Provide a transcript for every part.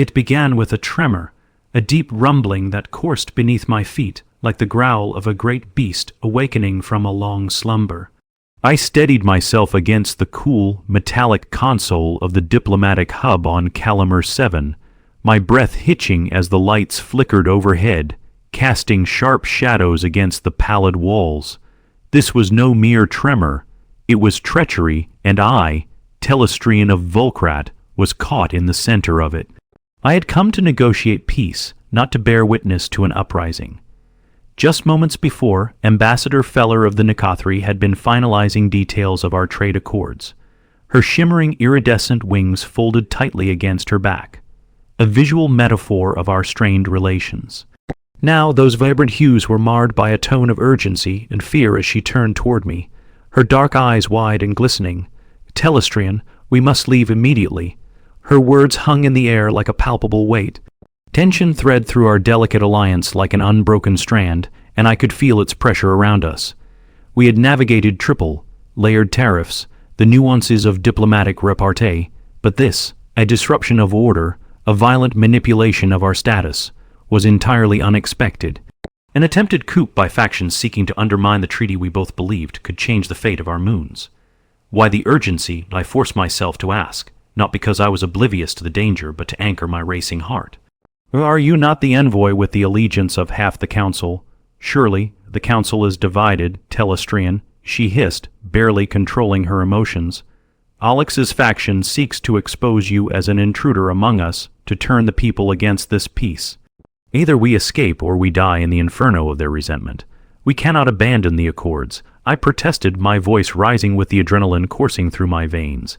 It began with a tremor, a deep rumbling that coursed beneath my feet like the growl of a great beast awakening from a long slumber. I steadied myself against the cool, metallic console of the diplomatic hub on Calamar 7, my breath hitching as the lights flickered overhead, casting sharp shadows against the pallid walls. This was no mere tremor. It was treachery, and I, Telestrian of Volkrat, was caught in the center of it. I had come to negotiate peace, not to bear witness to an uprising. Just moments before, Ambassador Feller of the Nicothri had been finalizing details of our trade accords, her shimmering iridescent wings folded tightly against her back, a visual metaphor of our strained relations. Now those vibrant hues were marred by a tone of urgency and fear as she turned toward me, her dark eyes wide and glistening. "Telestrian, we must leave immediately." Her words hung in the air like a palpable weight. Tension thread through our delicate alliance like an unbroken strand, and I could feel its pressure around us. We had navigated triple, layered tariffs, the nuances of diplomatic repartee, but this, a disruption of order, a violent manipulation of our status, was entirely unexpected. An attempted coup by factions seeking to undermine the treaty we both believed could change the fate of our moons. Why the urgency, I forced myself to ask, not because I was oblivious to the danger, but to anchor my racing heart. "Are you not the envoy with the allegiance of half the council? Surely, the council is divided, Telestrian," she hissed, barely controlling her emotions. "Alex's faction seeks to expose you as an intruder among us, to turn the people against this peace. Either we escape or we die in the inferno of their resentment. We cannot abandon the accords," I protested, my voice rising with the adrenaline coursing through my veins.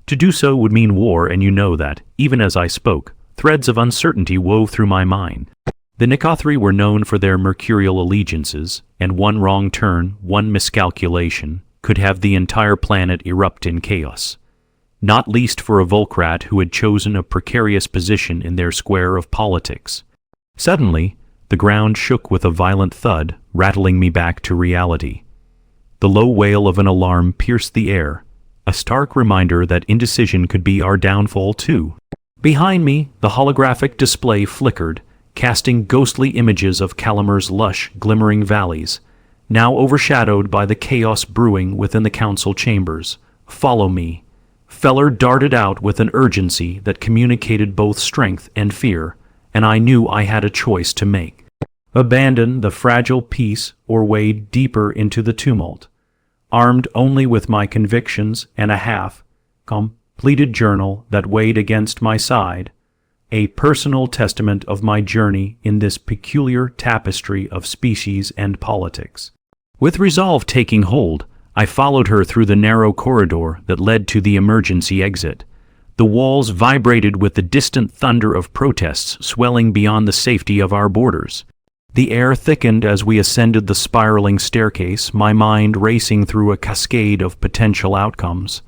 To do so would mean war, and you know that, even as I spoke, threads of uncertainty wove through my mind. The Nicothri were known for their mercurial allegiances, and one wrong turn, one miscalculation, could have the entire planet erupt in chaos. Not least for a Volkrat who had chosen a precarious position in their square of politics. Suddenly, the ground shook with a violent thud, rattling me back to reality. The low wail of an alarm pierced the air, a stark reminder that indecision could be our downfall too. Behind me, the holographic display flickered, casting ghostly images of Calamar's lush, glimmering valleys, now overshadowed by the chaos brewing within the council chambers. "Follow me." Feller darted out with an urgency that communicated both strength and fear, and I knew I had a choice to make. Abandon the fragile peace or wade deeper into the tumult. Armed only with my convictions and a half-completed journal that weighed against my side, a personal testament of my journey in this peculiar tapestry of species and politics. With resolve taking hold, I followed her through the narrow corridor that led to the emergency exit. The walls vibrated with the distant thunder of protests swelling beyond the safety of our borders. The air thickened as we ascended the spiraling staircase, my mind racing through a cascade of potential outcomes.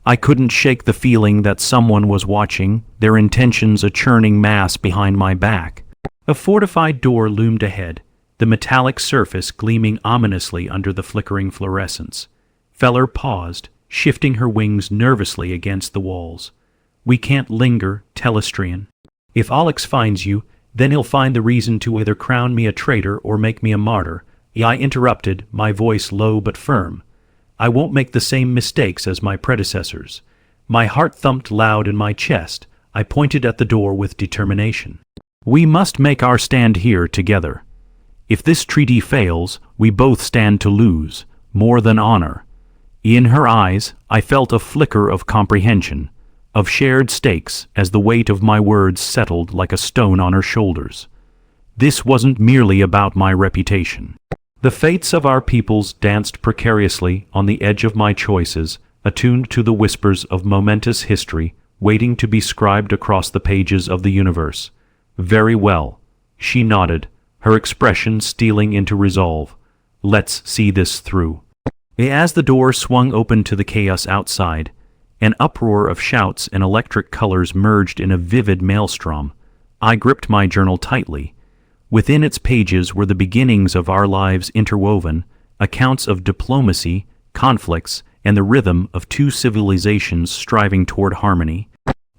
I couldn't shake the feeling that someone was watching, their intentions a churning mass behind my back. A fortified door loomed ahead, the metallic surface gleaming ominously under the flickering fluorescence. Feller paused, shifting her wings nervously against the walls. "We can't linger, Telestrian. If Alex finds you, then he'll find the reason to either crown me a traitor or make me a martyr." I interrupted, my voice low but firm. "I won't make the same mistakes as my predecessors." My heart thumped loud in my chest. I pointed at the door with determination. "We must make our stand here together. If this treaty fails, we both stand to lose, more than honor." In her eyes, I felt a flicker of comprehension, of shared stakes as the weight of my words settled like a stone on her shoulders. This wasn't merely about my reputation. The fates of our peoples danced precariously on the edge of my choices, attuned to the whispers of momentous history, waiting to be scribed across the pages of the universe. "Very well." She nodded, her expression stealing into resolve. "Let's see this through." As the door swung open to the chaos outside, an uproar of shouts and electric colors merged in a vivid maelstrom. I gripped my journal tightly. Within its pages were the beginnings of our lives interwoven, accounts of diplomacy, conflicts, and the rhythm of two civilizations striving toward harmony.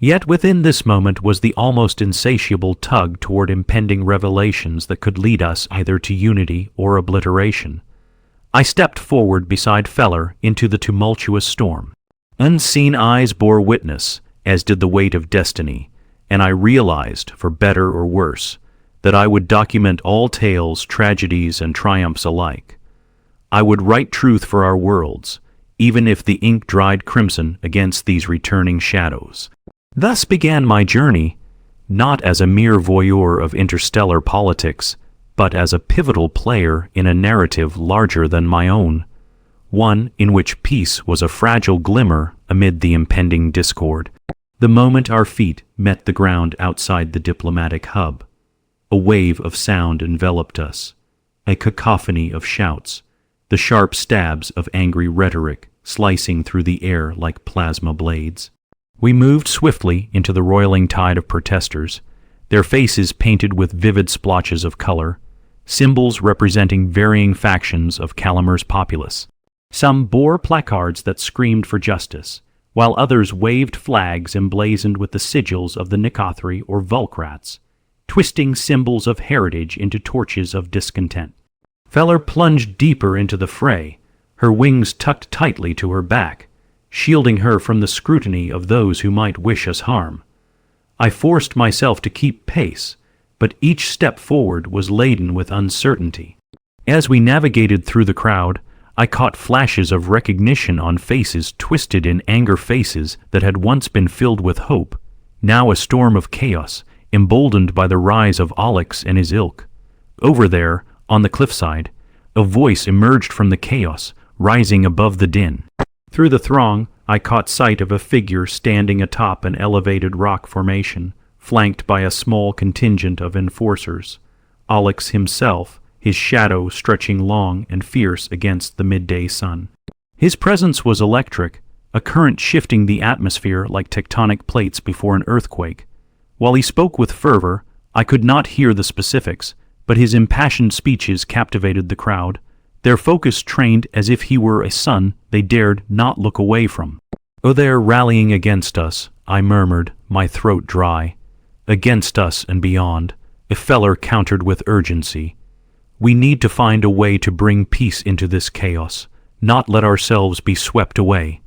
Yet within this moment was the almost insatiable tug toward impending revelations that could lead us either to unity or obliteration. I stepped forward beside Feller into the tumultuous storm. Unseen eyes bore witness, as did the weight of destiny, and I realized, for better or worse, that I would document all tales, tragedies, and triumphs alike. I would write truth for our worlds, even if the ink dried crimson against these returning shadows. Thus began my journey, not as a mere voyeur of interstellar politics, but as a pivotal player in a narrative larger than my own, one in which peace was a fragile glimmer amid the impending discord. The moment our feet met the ground outside the diplomatic hub, a wave of sound enveloped us, a cacophony of shouts, the sharp stabs of angry rhetoric slicing through the air like plasma blades. We moved swiftly into the roiling tide of protesters, their faces painted with vivid splotches of color, symbols representing varying factions of Calamer's populace. Some bore placards that screamed for justice, while others waved flags emblazoned with the sigils of the Nicothri or Vulkrats, twisting symbols of heritage into torches of discontent. Feller plunged deeper into the fray, her wings tucked tightly to her back, shielding her from the scrutiny of those who might wish us harm. I forced myself to keep pace, but each step forward was laden with uncertainty. As we navigated through the crowd, I caught flashes of recognition on faces twisted in anger, faces that had once been filled with hope, now a storm of chaos, emboldened by the rise of Alex and his ilk. Over there, on the cliffside, a voice emerged from the chaos, rising above the din. Through the throng, I caught sight of a figure standing atop an elevated rock formation, flanked by a small contingent of enforcers. Alex himself, his shadow stretching long and fierce against the midday sun. His presence was electric, a current shifting the atmosphere like tectonic plates before an earthquake. While he spoke with fervor, I could not hear the specifics, but his impassioned speeches captivated the crowd, their focus trained as if he were a sun they dared not look away from. "Oh, they're rallying against us," I murmured, my throat dry. "Against us and beyond," Feller countered with urgency. "We need to find a way to bring peace into this chaos, not let ourselves be swept away."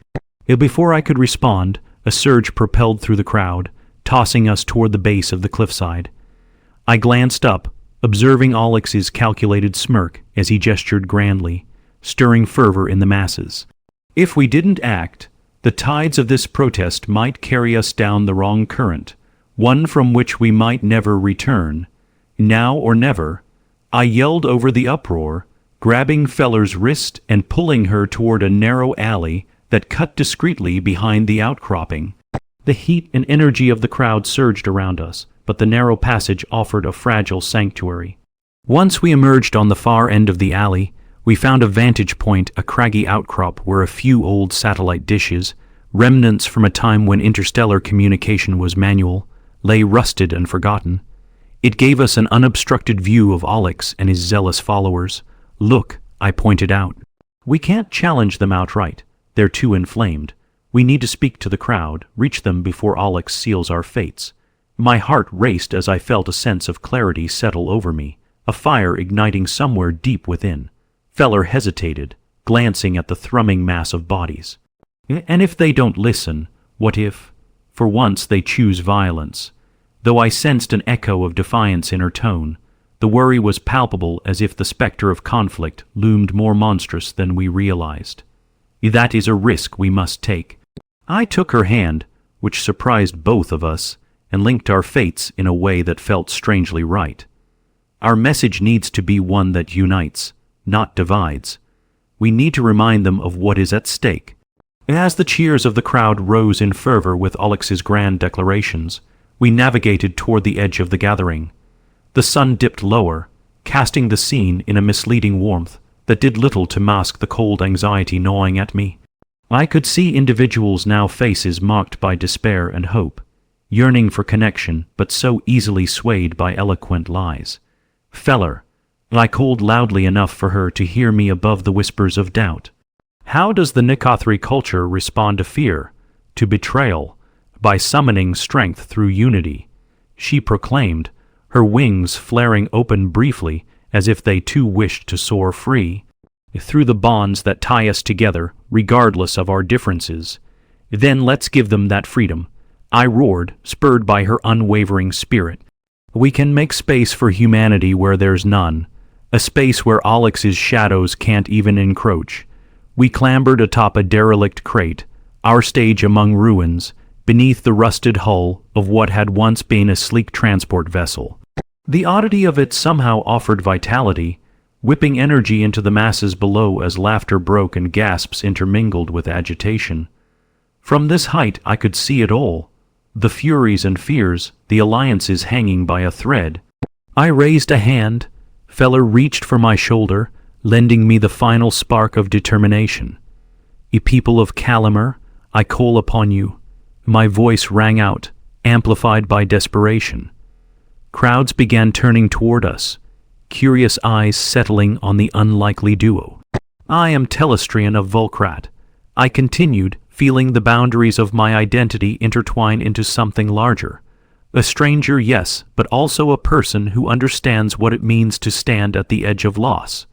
Before I could respond, a surge propelled through the crowd, tossing us toward the base of the cliffside. I glanced up, observing Alex's calculated smirk as he gestured grandly, stirring fervor in the masses. If we didn't act, the tides of this protest might carry us down the wrong current, one from which we might never return. Now or never, I yelled over the uproar, grabbing Feller's wrist and pulling her toward a narrow alley that cut discreetly behind the outcropping. The heat and energy of the crowd surged around us, but the narrow passage offered a fragile sanctuary. Once we emerged on the far end of the alley, we found a vantage point, a craggy outcrop where a few old satellite dishes, remnants from a time when interstellar communication was manual, lay rusted and forgotten. It gave us an unobstructed view of Alex and his zealous followers. "Look," I pointed out. "We can't challenge them outright. They're too inflamed. We need to speak to the crowd, reach them before Alex seals our fates." My heart raced as I felt a sense of clarity settle over me, a fire igniting somewhere deep within. Feller hesitated, glancing at the thrumming mass of bodies. "And if they don't listen, what if, for once, they choose violence?" Though I sensed an echo of defiance in her tone, the worry was palpable, as if the specter of conflict loomed more monstrous than we realized. "That is a risk we must take." I took her hand, which surprised both of us, and linked our fates in a way that felt strangely right. Our message needs to be one that unites, not divides. We need to remind them of what is at stake. As the cheers of the crowd rose in fervor with Alex's grand declarations, we navigated toward the edge of the gathering. The sun dipped lower, casting the scene in a misleading warmth that did little to mask the cold anxiety gnawing at me. I could see individuals now, faces marked by despair and hope, yearning for connection but so easily swayed by eloquent lies. "Feller," I called loudly enough for her to hear me above the whispers of doubt. "How does the Nicothri culture respond to fear, to betrayal, by summoning strength through unity. She proclaimed, her wings flaring open briefly as if they too wished to soar free, through the bonds that tie us together, regardless of our differences. Then let's give them that freedom, I roared, spurred by her unwavering spirit. We can make space for humanity where there's none, a space where Alex's shadows can't even encroach. We clambered atop a derelict crate, our stage among ruins, beneath the rusted hull of what had once been a sleek transport vessel. The oddity of it somehow offered vitality, whipping energy into the masses below as laughter broke and gasps intermingled with agitation. From this height I could see it all, the furies and fears, the alliances hanging by a thread. I raised a hand. Feller reached for my shoulder, lending me the final spark of determination. "Ye people of Calamer, I call upon you." My voice rang out, amplified by desperation. Crowds began turning toward us, curious eyes settling on the unlikely duo. "I am Telestrian of Volkrat," I continued, feeling the boundaries of my identity intertwine into something larger. A stranger, yes, but also a person who understands what it means to stand at the edge of loss.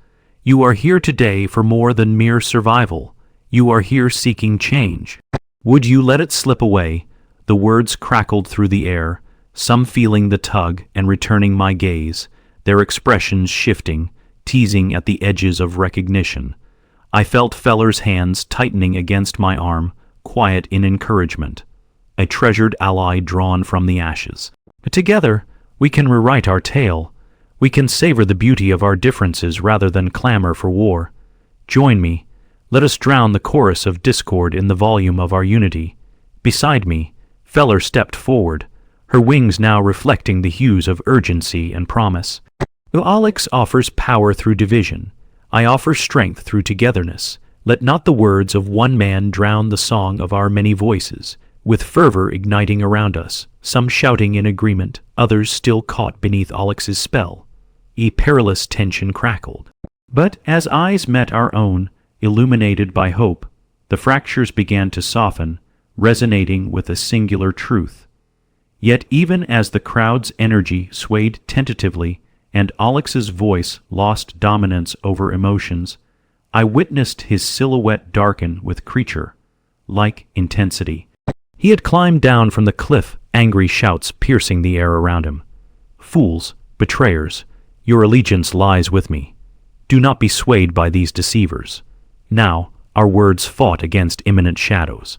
You are here today for more than mere survival. You are here seeking change. Would you let it slip away? The words crackled through the air, some feeling the tug and returning my gaze, their expressions shifting, teasing at the edges of recognition. I felt Feller's hands tightening against my arm, quiet in encouragement. A treasured ally drawn from the ashes. Together, we can rewrite our tale. We can savor the beauty of our differences rather than clamor for war. Join me. Let us drown the chorus of discord in the volume of our unity. Beside me, Feller stepped forward, her wings now reflecting the hues of urgency and promise. Alex offers power through division. I offer strength through togetherness. Let not the words of one man drown the song of our many voices, with fervor igniting around us, some shouting in agreement, others still caught beneath Alex's spell. A perilous tension crackled. But as eyes met our own, illuminated by hope, the fractures began to soften, resonating with a singular truth. Yet even as the crowd's energy swayed tentatively, and Alex's voice lost dominance over emotions, I witnessed his silhouette darken with creature-like intensity. He had climbed down from the cliff, angry shouts piercing the air around him. "Fools, betrayers, your allegiance lies with me. Do not be swayed by these deceivers." Now, our words fought against imminent shadows.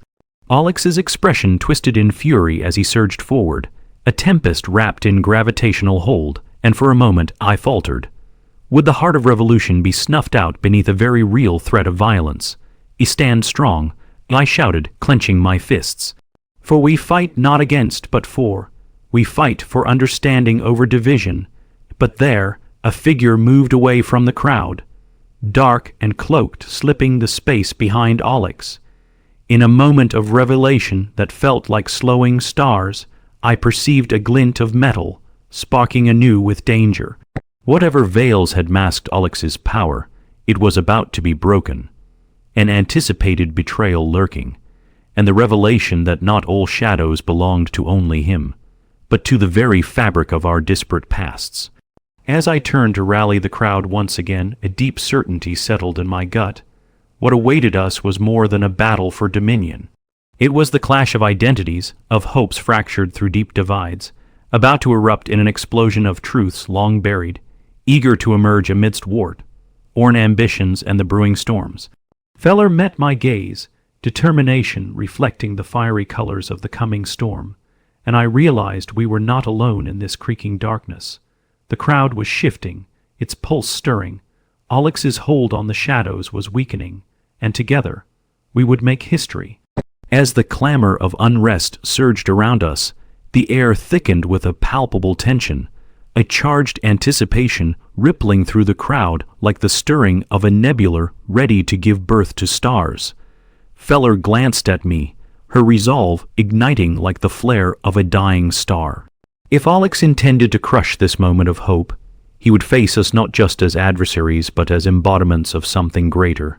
Alex's expression twisted in fury as he surged forward, a tempest wrapped in gravitational hold, and for a moment I faltered. Would the heart of revolution be snuffed out beneath a very real threat of violence? "Stand strong," I shouted, clenching my fists. "For we fight not against, but for. We fight for understanding over division." But there, a figure moved away from the crowd, dark and cloaked, slipping the space behind Alex. In a moment of revelation that felt like slowing stars, I perceived a glint of metal, sparking anew with danger. Whatever veils had masked Alex's power, it was about to be broken. An anticipated betrayal lurking, and the revelation that not all shadows belonged to only him, but to the very fabric of our disparate pasts. As I turned to rally the crowd once again, a deep certainty settled in my gut. What awaited us was more than a battle for dominion. It was the clash of identities, of hopes fractured through deep divides, about to erupt in an explosion of truths long buried, eager to emerge amidst war-worn ambitions and the brewing storms. Feller met my gaze, determination reflecting the fiery colors of the coming storm, and I realized we were not alone in this creaking darkness. The crowd was shifting, its pulse stirring. Alex's hold on the shadows was weakening, and together we would make history. As the clamor of unrest surged around us, the air thickened with a palpable tension, a charged anticipation rippling through the crowd like the stirring of a nebula ready to give birth to stars. Feller glanced at me, her resolve igniting like the flare of a dying star. If Alex intended to crush this moment of hope, he would face us not just as adversaries but as embodiments of something greater,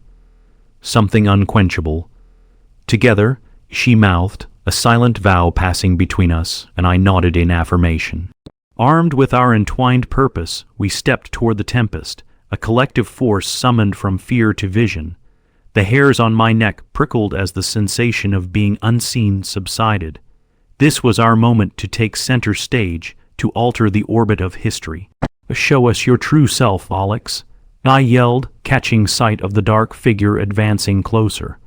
something unquenchable. Together, she mouthed, a silent vow passing between us, and I nodded in affirmation. Armed with our entwined purpose, we stepped toward the tempest, a collective force summoned from fear to vision. The hairs on my neck prickled as the sensation of being unseen subsided. This was our moment to take center stage, to alter the orbit of history. "Show us your true self, Alex," I yelled, catching sight of the dark figure advancing closer.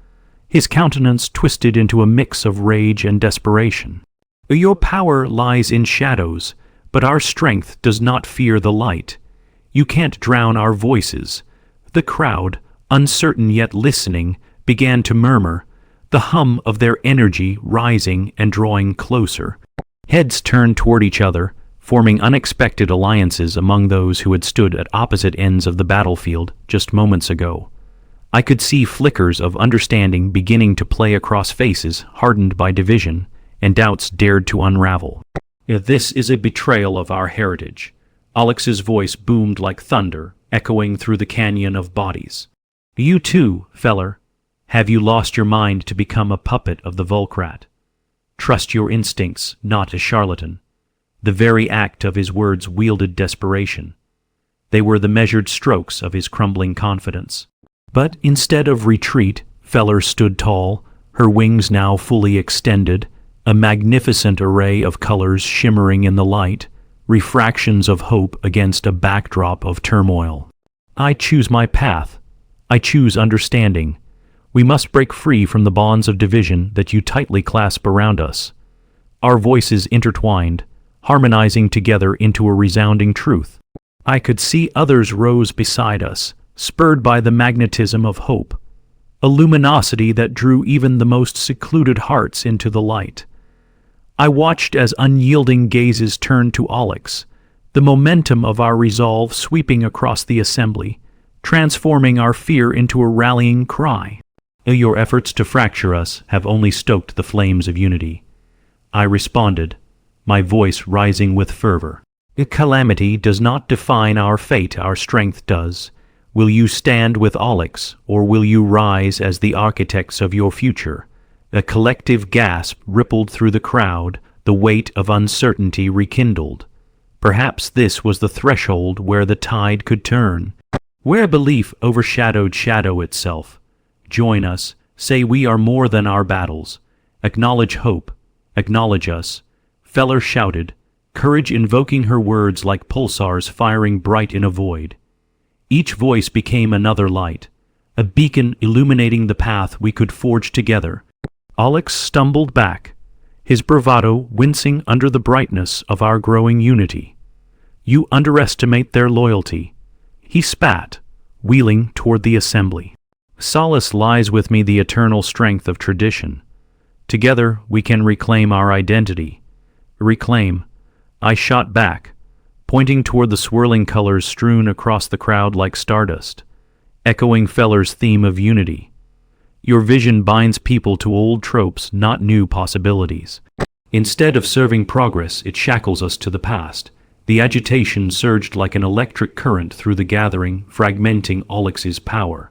His countenance twisted into a mix of rage and desperation. "Your power lies in shadows, but our strength does not fear the light. You can't drown our voices." The crowd, uncertain yet listening, began to murmur, the hum of their energy rising and drawing closer. Heads turned toward each other, forming unexpected alliances among those who had stood at opposite ends of the battlefield just moments ago. I could see flickers of understanding beginning to play across faces hardened by division, and doubts dared to unravel. "This is a betrayal of our heritage." Alex's voice boomed like thunder, echoing through the canyon of bodies. "You too, feller. Have you lost your mind to become a puppet of the Volkrat? Trust your instincts, not a charlatan." The very act of his words wielded desperation. They were the measured strokes of his crumbling confidence. But instead of retreat, Feller stood tall, her wings now fully extended, a magnificent array of colors shimmering in the light, refractions of hope against a backdrop of turmoil. "I choose my path. I choose understanding. We must break free from the bonds of division that you tightly clasp around us." Our voices intertwined, harmonizing together into a resounding truth. I could see others rose beside us, spurred by the magnetism of hope, a luminosity that drew even the most secluded hearts into the light. I watched as unyielding gazes turned to Alex, the momentum of our resolve sweeping across the assembly, transforming our fear into a rallying cry. "Your efforts to fracture us have only stoked the flames of unity," I responded, my voice rising with fervor. "Calamity does not define our fate, our strength does. Will you stand with Alex, or will you rise as the architects of your future?" A collective gasp rippled through the crowd, the weight of uncertainty rekindled. Perhaps this was the threshold where the tide could turn, where belief overshadowed shadow itself. Join us, say we are more than our battles. Acknowledge hope, acknowledge us. Feller shouted, courage invoking her words like pulsars firing bright in a void. Each voice became another light, a beacon illuminating the path we could forge together. Alex stumbled back, his bravado wincing under the brightness of our growing unity. "You underestimate their loyalty," he spat, wheeling toward the assembly. "Solace lies with me the eternal strength of tradition. Together we can reclaim our identity." "Reclaim," I shot back, pointing toward the swirling colors strewn across the crowd like stardust, echoing Feller's theme of unity. "Your vision binds people to old tropes, not new possibilities. Instead of serving progress, it shackles us to the past." The agitation surged like an electric current through the gathering, fragmenting Alex's power.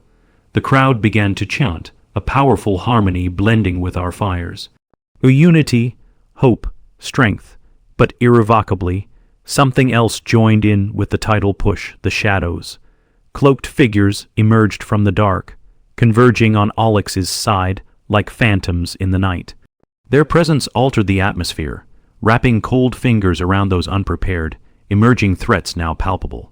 The crowd began to chant, a powerful harmony blending with our fires. Unity, hope, strength, but irrevocably, something else joined in with the tidal push, the shadows. Cloaked figures emerged from the dark, converging on Alex's side like phantoms in the night. Their presence altered the atmosphere, wrapping cold fingers around those unprepared, emerging threats now palpable.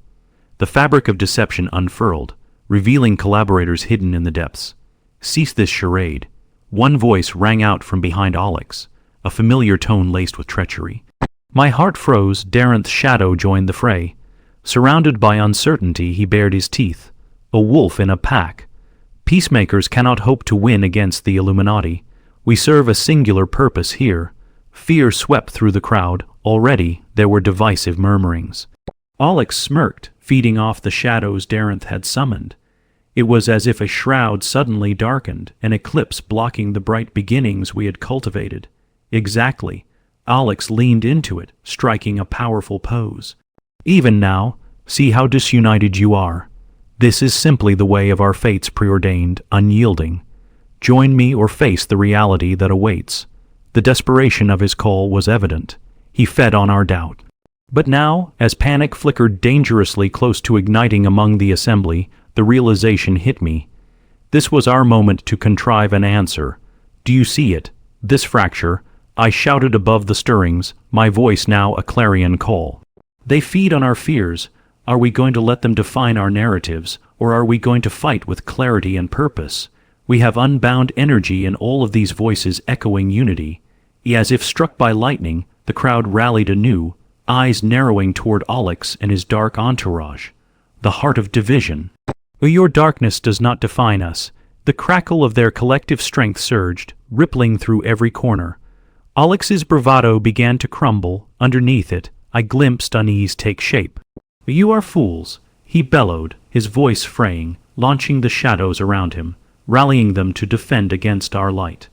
The fabric of deception unfurled, revealing collaborators hidden in the depths. "Cease this charade." One voice rang out from behind Alex, a familiar tone laced with treachery. My heart froze. Darenth's shadow joined the fray. Surrounded by uncertainty, he bared his teeth, a wolf in a pack. Peacemakers cannot hope to win against the Illuminati. We serve a singular purpose here. Fear swept through the crowd. Already there were divisive murmurings. Alex smirked, feeding off the shadows Darenth had summoned. It was as if a shroud suddenly darkened, an eclipse blocking the bright beginnings we had cultivated. Exactly. Alex leaned into it, striking a powerful pose. "Even now, see how disunited you are. This is simply the way of our fates preordained, unyielding. Join me or face the reality that awaits." The desperation of his call was evident. He fed on our doubt. But now, as panic flickered dangerously close to igniting among the assembly, the realization hit me. This was our moment to contrive an answer. "Do you see it? This fracture?" I shouted above the stirrings, my voice now a clarion call. "They feed on our fears. Are we going to let them define our narratives, or are we going to fight with clarity and purpose? We have unbound energy in all of these voices echoing unity." As if struck by lightning, the crowd rallied anew, eyes narrowing toward Alex and his dark entourage. The heart of division. "Your darkness does not define us." The crackle of their collective strength surged, rippling through every corner. Alex's bravado began to crumble. Underneath it, I glimpsed unease take shape. "You are fools," he bellowed, his voice fraying, launching the shadows around him, rallying them to defend against our light.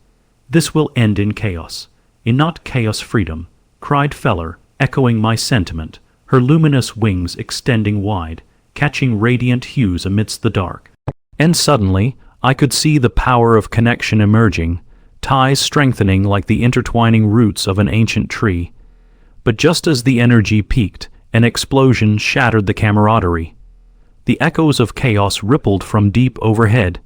"This will end in chaos. In not chaos freedom," cried Feller, echoing my sentiment, her luminous wings extending wide, catching radiant hues amidst the dark. And suddenly, I could see the power of connection emerging, ties strengthening like the intertwining roots of an ancient tree. But just as the energy peaked, an explosion shattered the camaraderie. The echoes of chaos rippled from deep overhead.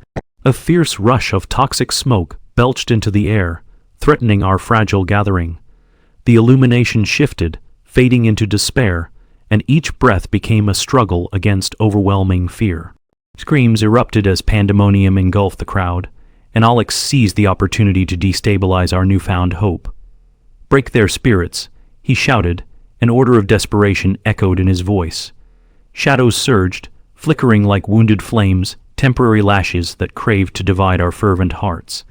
A fierce rush of toxic smoke belched into the air, threatening our fragile gathering. The illumination shifted, fading into despair, and each breath became a struggle against overwhelming fear. Screams erupted as pandemonium engulfed the crowd, and Alex seized the opportunity to destabilize our newfound hope. "Break their spirits," he shouted, an order of desperation echoed in his voice. Shadows surged, flickering like wounded flames, temporary lashes that craved to divide our fervent hearts.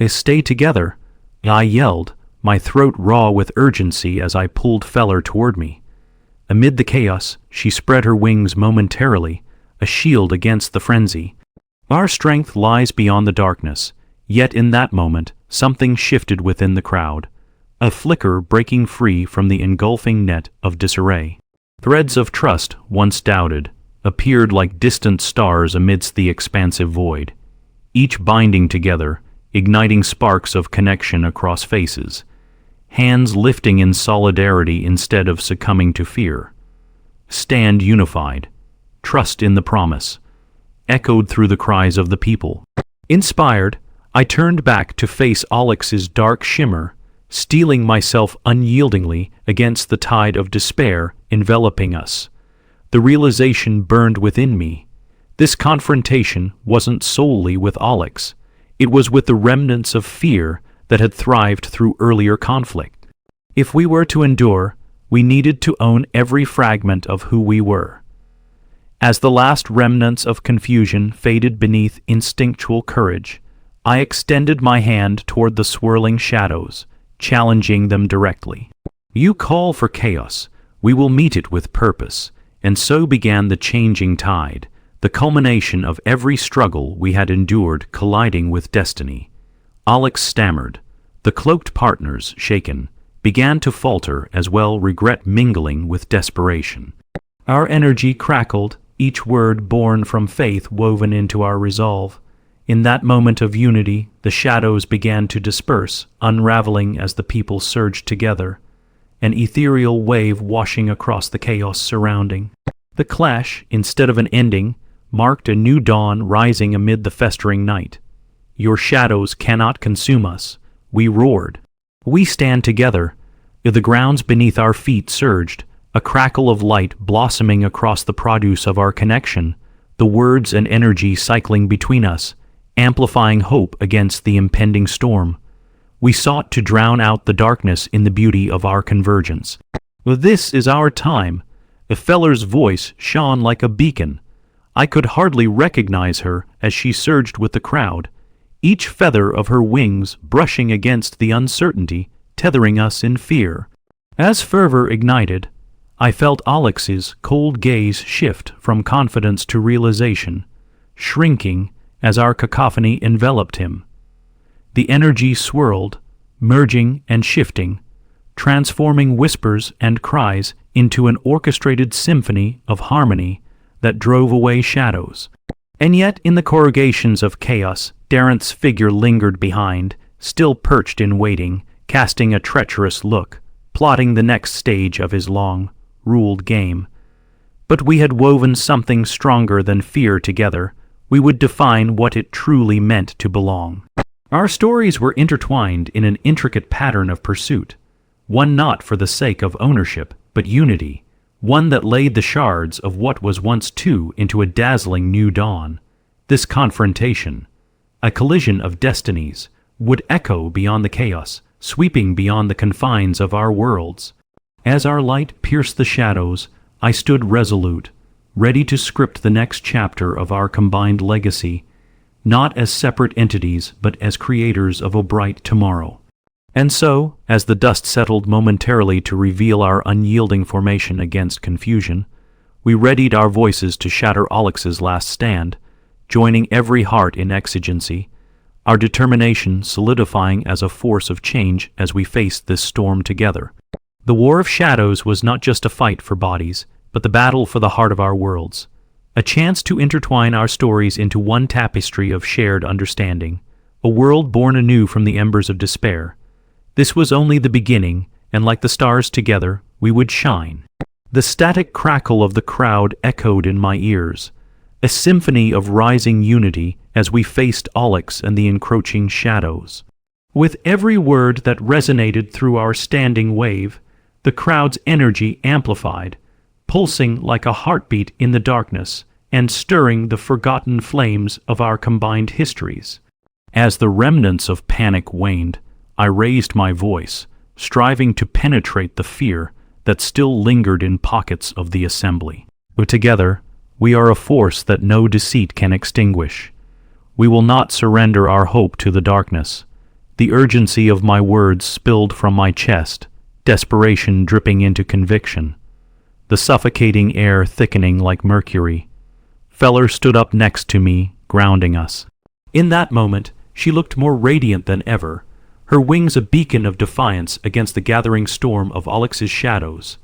"Stay together," I yelled, my throat raw with urgency as I pulled Feller toward me. Amid the chaos, she spread her wings momentarily, a shield against the frenzy. Our strength lies beyond the darkness, yet in that moment, something shifted within the crowd, a flicker breaking free from the engulfing net of disarray. Threads of trust, once doubted, appeared like distant stars amidst the expansive void, each binding together, igniting sparks of connection across faces, hands lifting in solidarity instead of succumbing to fear. "Stand unified. Trust in the promise," echoed through the cries of the people. Inspired, I turned back to face Alex's dark shimmer, steeling myself unyieldingly against the tide of despair enveloping us. The realization burned within me. This confrontation wasn't solely with Alex. It was with the remnants of fear that had thrived through earlier conflict. If we were to endure, we needed to own every fragment of who we were. As the last remnants of confusion faded beneath instinctual courage, I extended my hand toward the swirling shadows, challenging them directly. "You call for chaos. We will meet it with purpose." And so began the changing tide, the culmination of every struggle we had endured colliding with destiny. Alex stammered. The cloaked partners, shaken, began to falter as well, regret mingling with desperation. Our energy crackled, each word born from faith woven into our resolve. In that moment of unity, the shadows began to disperse, unraveling as the people surged together, an ethereal wave washing across the chaos surrounding. The clash, instead of an ending, marked a new dawn rising amid the festering night. "Your shadows cannot consume us," we roared. "We stand together." The grounds beneath our feet surged, a crackle of light blossoming across the produce of our connection, the words and energy cycling between us, amplifying hope against the impending storm. We sought to drown out the darkness in the beauty of our convergence. "This is our time." Feller's voice shone like a beacon. I could hardly recognize her as she surged with the crowd, each feather of her wings brushing against the uncertainty, tethering us in fear. As fervor ignited, I felt Alex's cold gaze shift from confidence to realization, shrinking as our cacophony enveloped him. The energy swirled, merging and shifting, transforming whispers and cries into an orchestrated symphony of harmony that drove away shadows. And yet, in the corrugations of chaos, Darren's figure lingered behind, still perched in waiting, casting a treacherous look, plotting the next stage of his long, ruled game. But we had woven something stronger than fear together. We would define what it truly meant to belong. Our stories were intertwined in an intricate pattern of pursuit, one not for the sake of ownership, but unity, one that laid the shards of what was once two into a dazzling new dawn. This confrontation, a collision of destinies, would echo beyond the chaos, sweeping beyond the confines of our worlds. As our light pierced the shadows, I stood resolute, ready to script the next chapter of our combined legacy, not as separate entities, but as creators of a bright tomorrow. And so, as the dust settled momentarily to reveal our unyielding formation against confusion, we readied our voices to shatter Alex's last stand, joining every heart in exigency, our determination solidifying as a force of change as we faced this storm together. The War of Shadows was not just a fight for bodies, but the battle for the heart of our worlds, a chance to intertwine our stories into one tapestry of shared understanding, a world born anew from the embers of despair. This was only the beginning, and like the stars together, we would shine. The static crackle of the crowd echoed in my ears, a symphony of rising unity as we faced Alex and the encroaching shadows. With every word that resonated through our standing wave, the crowd's energy amplified, pulsing like a heartbeat in the darkness and stirring the forgotten flames of our combined histories. As the remnants of panic waned, I raised my voice, striving to penetrate the fear that still lingered in pockets of the assembly. Together, we are a force that no deceit can extinguish. We will not surrender our hope to the darkness. The urgency of my words spilled from my chest, desperation dripping into conviction, the suffocating air thickening like mercury. Feller stood up next to me, grounding us. In that moment, she looked more radiant than ever, her wings a beacon of defiance against the gathering storm of Alex's shadows.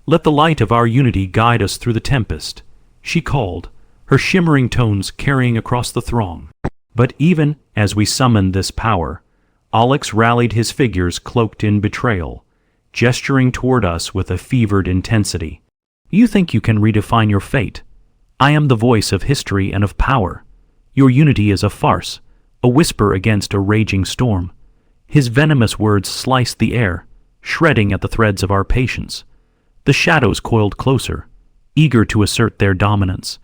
Let the light of our unity guide us through the tempest, she called, her shimmering tones carrying across the throng. But even as we summoned this power, Alex rallied his figures cloaked in betrayal, gesturing toward us with a fevered intensity. You think you can redefine your fate? I am the voice of history and of power. Your unity is a farce, a whisper against a raging storm. His venomous words sliced the air, shredding at the threads of our patience. The shadows coiled closer, eager to assert their dominance.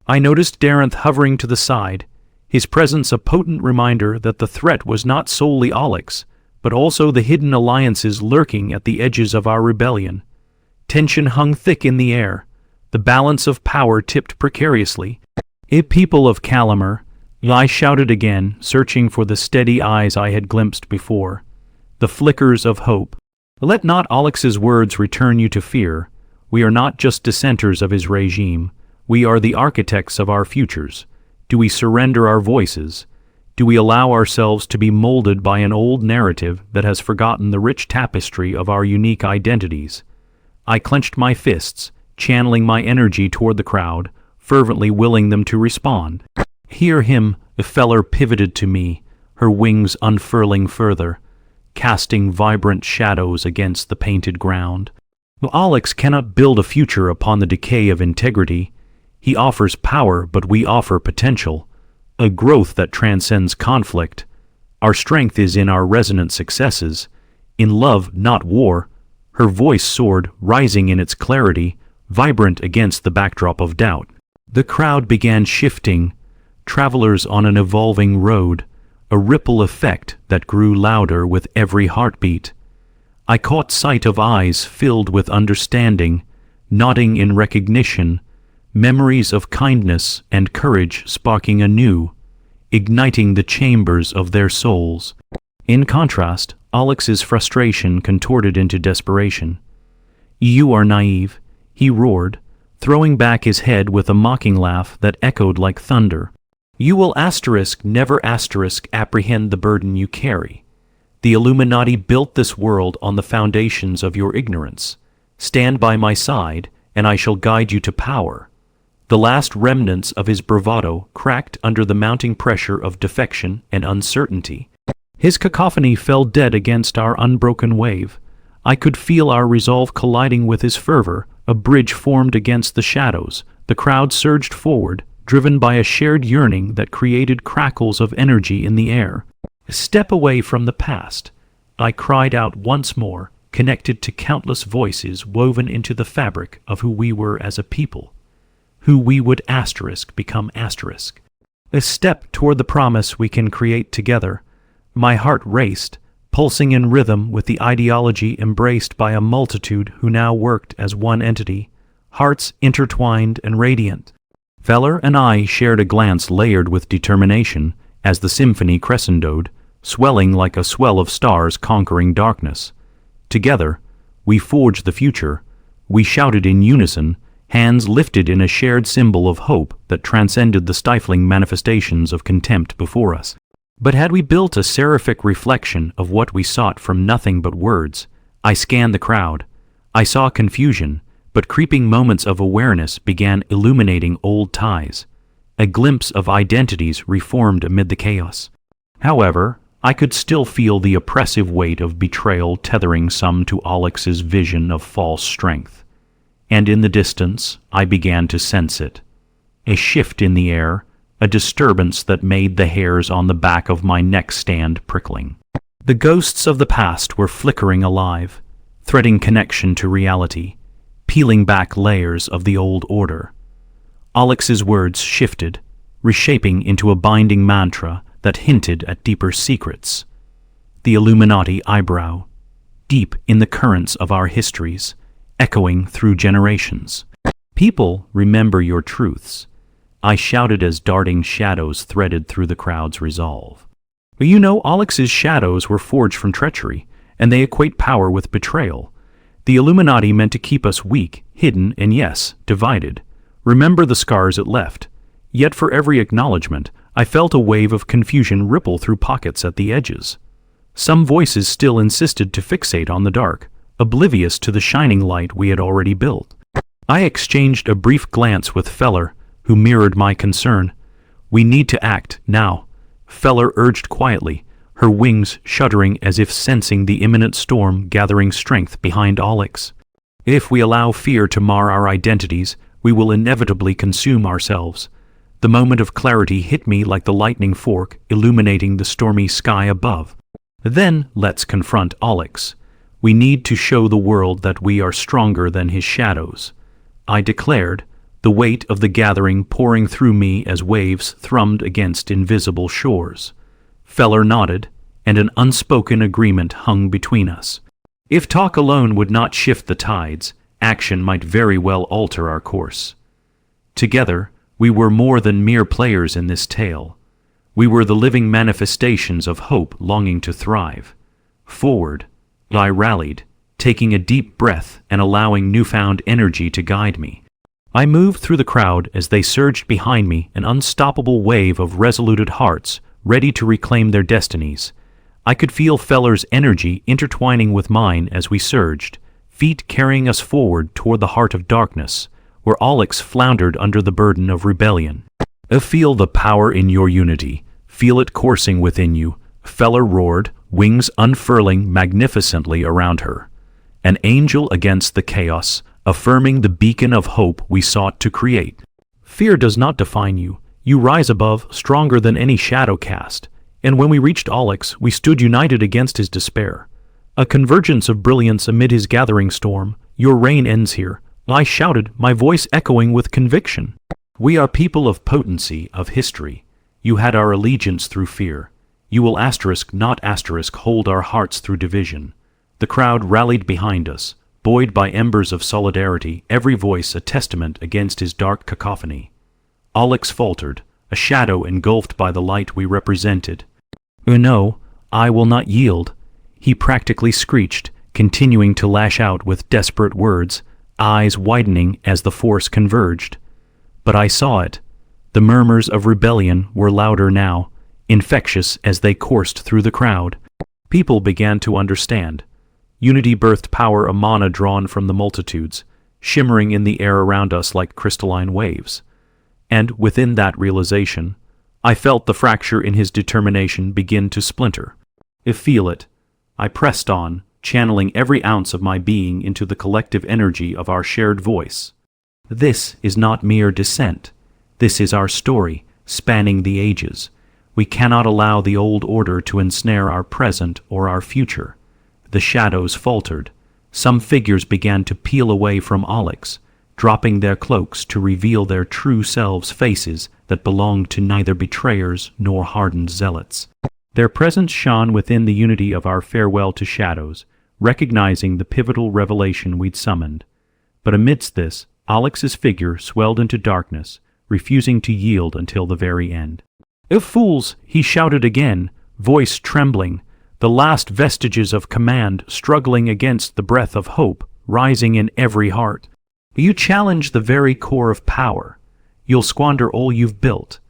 I noticed Darenth hovering to the side, his presence a potent reminder that the threat was not solely Alex, but also the hidden alliances lurking at the edges of our rebellion. Tension hung thick in the air, the balance of power tipped precariously. "A people of Calamar," I shouted again, searching for the steady eyes I had glimpsed before, the flickers of hope. Let not Alex's words return you to fear. We are not just dissenters of his regime, we are the architects of our futures. Do we surrender our voices? Do we allow ourselves to be molded by an old narrative that has forgotten the rich tapestry of our unique identities? I clenched my fists, channeling my energy toward the crowd, fervently willing them to respond. Hear him, the Feller pivoted to me, her wings unfurling further, casting vibrant shadows against the painted ground. Alex cannot build a future upon the decay of integrity. He offers power, but we offer potential, a growth that transcends conflict. Our strength is in our resonant successes, in love, not war. Her voice soared, rising in its clarity, vibrant against the backdrop of doubt. The crowd began shifting, travelers on an evolving road, a ripple effect that grew louder with every heartbeat. I caught sight of eyes filled with understanding, nodding in recognition, memories of kindness and courage sparking anew, igniting the chambers of their souls. In contrast, Alex's frustration contorted into desperation. "You are naive," he roared, throwing back his head with a mocking laugh that echoed like thunder. "You will never apprehend the burden you carry. The Illuminati built this world on the foundations of your ignorance. Stand by my side, and I shall guide you to power." The last remnants of his bravado cracked under the mounting pressure of defection and uncertainty. His cacophony fell dead against our unbroken wave. I could feel our resolve colliding with his fervor. A bridge formed against the shadows. The crowd surged forward, driven by a shared yearning that created crackles of energy in the air. A step away from the past, I cried out once more, connected to countless voices woven into the fabric of who we were as a people, who we would become asterisk. A step toward the promise we can create together. My heart raced, pulsing in rhythm with the ideology embraced by a multitude who now worked as one entity, hearts intertwined and radiant. Feller and I shared a glance layered with determination as the symphony crescendoed, swelling like a swell of stars conquering darkness. Together, we forged the future. We shouted in unison, hands lifted in a shared symbol of hope that transcended the stifling manifestations of contempt before us. But had we built a seraphic reflection of what we sought from nothing but words? I scanned the crowd. I saw confusion, but creeping moments of awareness began illuminating old ties. A glimpse of identities reformed amid the chaos. However, I could still feel the oppressive weight of betrayal tethering some to Alex's vision of false strength. And in the distance, I began to sense it. A shift in the air, a disturbance that made the hairs on the back of my neck stand prickling. The ghosts of the past were flickering alive, threading connection to reality, peeling back layers of the old order. Alex's words shifted, reshaping into a binding mantra that hinted at deeper secrets. The Illuminati eyebrow, deep in the currents of our histories, echoing through generations. People remember your truths, I shouted as darting shadows threaded through the crowd's resolve. But you know, Alex's shadows were forged from treachery, and they equate power with betrayal. The Illuminati meant to keep us weak, hidden, and yes, divided. Remember the scars it left. Yet for every acknowledgement, I felt a wave of confusion ripple through pockets at the edges. Some voices still insisted to fixate on the dark, oblivious to the shining light we had already built. I exchanged a brief glance with Feller, who mirrored my concern. We need to act, now, Feller urged quietly, her wings shuddering as if sensing the imminent storm gathering strength behind Alex. If we allow fear to mar our identities, we will inevitably consume ourselves. The moment of clarity hit me like the lightning fork illuminating the stormy sky above. Then let's confront Alex. We need to show the world that we are stronger than his shadows, I declared, the weight of the gathering pouring through me as waves thrummed against invisible shores. Feller nodded, and an unspoken agreement hung between us. If talk alone would not shift the tides, action might very well alter our course. Together, we were more than mere players in this tale. We were the living manifestations of hope longing to thrive. Forward, I rallied, taking a deep breath and allowing newfound energy to guide me. I moved through the crowd as they surged behind me, an unstoppable wave of resolute hearts, ready to reclaim their destinies. I could feel Feller's energy intertwining with mine as we surged, feet carrying us forward toward the heart of darkness, where Alex floundered under the burden of rebellion. Feel the power in your unity. Feel it coursing within you, Feller roared, wings unfurling magnificently around her. An angel against the chaos, affirming the beacon of hope we sought to create. Fear does not define you. You rise above, stronger than any shadow cast. And when we reached Alex, we stood united against his despair. A convergence of brilliance amid his gathering storm. Your reign ends here, I shouted, my voice echoing with conviction. We are people of potency, of history. You had our allegiance through fear. You will not hold our hearts through division. The crowd rallied behind us, buoyed by embers of solidarity, every voice a testament against his dark cacophony. Alex faltered, a shadow engulfed by the light we represented. No, I will not yield, he practically screeched, continuing to lash out with desperate words, eyes widening as the force converged. But I saw it. The murmurs of rebellion were louder now, infectious as they coursed through the crowd. People began to understand. Unity birthed power, a mana drawn from the multitudes, shimmering in the air around us like crystalline waves. And within that realization, I felt the fracture in his determination begin to splinter. Feel it. I pressed on, channeling every ounce of my being into the collective energy of our shared voice. This is not mere dissent. This is our story, spanning the ages. We cannot allow the old order to ensnare our present or our future. The shadows faltered. Some figures began to peel away from Alex, dropping their cloaks to reveal their true selves, faces that belonged to neither betrayers nor hardened zealots. Their presence shone within the unity of our farewell to shadows, recognizing the pivotal revelation we'd summoned. But amidst this, Alex's figure swelled into darkness, refusing to yield until the very end. "Fools!" he shouted again, voice trembling, the last vestiges of command struggling against the breath of hope rising in every heart. "You challenge the very core of power. You'll squander all you've built."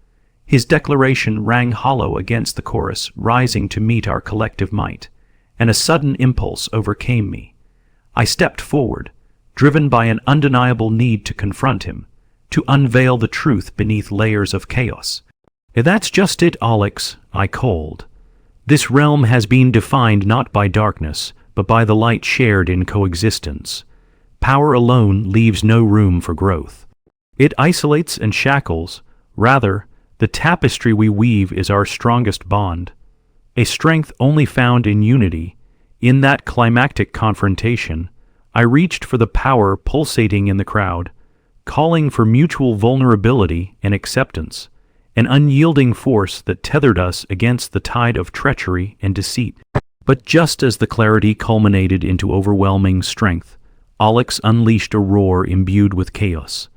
His declaration rang hollow against the chorus, rising to meet our collective might, and a sudden impulse overcame me. I stepped forward, driven by an undeniable need to confront him, to unveil the truth beneath layers of chaos. "That's just it, Alex," I called. "This realm has been defined not by darkness, but by the light shared in coexistence. Power alone leaves no room for growth. It isolates and shackles. Rather, the tapestry we weave is our strongest bond, a strength only found in unity." In that climactic confrontation, I reached for the power pulsating in the crowd, calling for mutual vulnerability and acceptance, an unyielding force that tethered us against the tide of treachery and deceit. But just as the clarity culminated into overwhelming strength, Alex unleashed a roar imbued with chaos,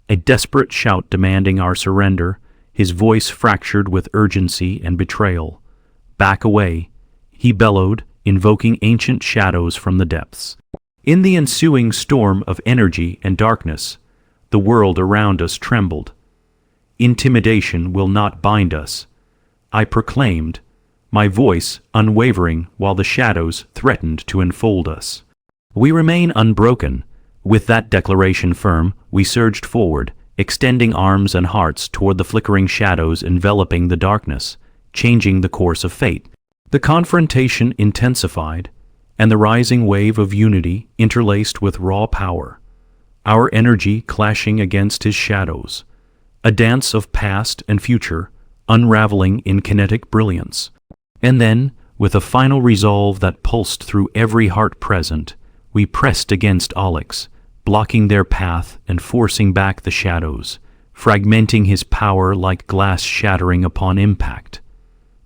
a desperate shout demanding our surrender, his voice fractured with urgency and betrayal. "Back away," he bellowed, invoking ancient shadows from the depths. In the ensuing storm of energy and darkness, the world around us trembled. "Intimidation will not bind us," I proclaimed, my voice unwavering while the shadows threatened to enfold us. "We remain unbroken." With that declaration firm, we surged forward, extending arms and hearts toward the flickering shadows enveloping the darkness, changing the course of fate. The confrontation intensified, and the rising wave of unity interlaced with raw power, our energy clashing against his shadows, a dance of past and future unraveling in kinetic brilliance. And then, with a final resolve that pulsed through every heart present, we pressed against Alex, blocking their path and forcing back the shadows, fragmenting his power like glass shattering upon impact.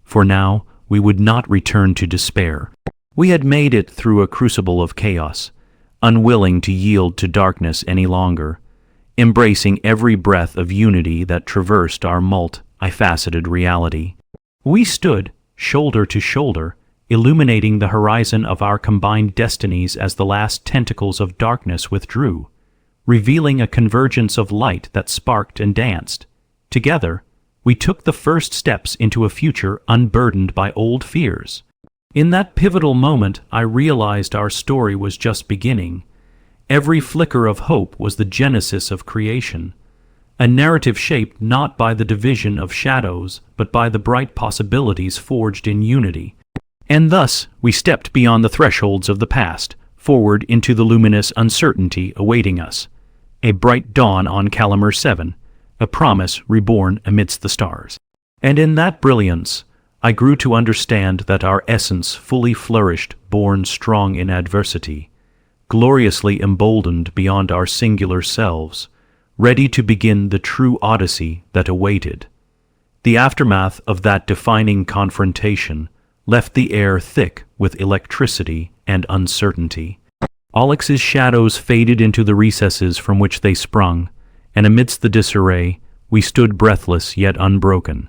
For now, we would not return to despair. We had made it through a crucible of chaos, unwilling to yield to darkness any longer, embracing every breath of unity that traversed our multi-faceted reality. We stood, shoulder to shoulder, illuminating the horizon of our combined destinies as the last tentacles of darkness withdrew, revealing a convergence of light that sparked and danced. Together, we took the first steps into a future unburdened by old fears. In that pivotal moment, I realized our story was just beginning. Every flicker of hope was the genesis of creation, a narrative shaped not by the division of shadows, but by the bright possibilities forged in unity. And thus, we stepped beyond the thresholds of the past, forward into the luminous uncertainty awaiting us. A bright dawn on Calamar 7, a promise reborn amidst the stars. And in that brilliance, I grew to understand that our essence fully flourished, born strong in adversity, gloriously emboldened beyond our singular selves, ready to begin the true odyssey that awaited. The aftermath of that defining confrontation left the air thick with electricity and uncertainty. Alex's shadows faded into the recesses from which they sprung, and amidst the disarray, we stood breathless yet unbroken.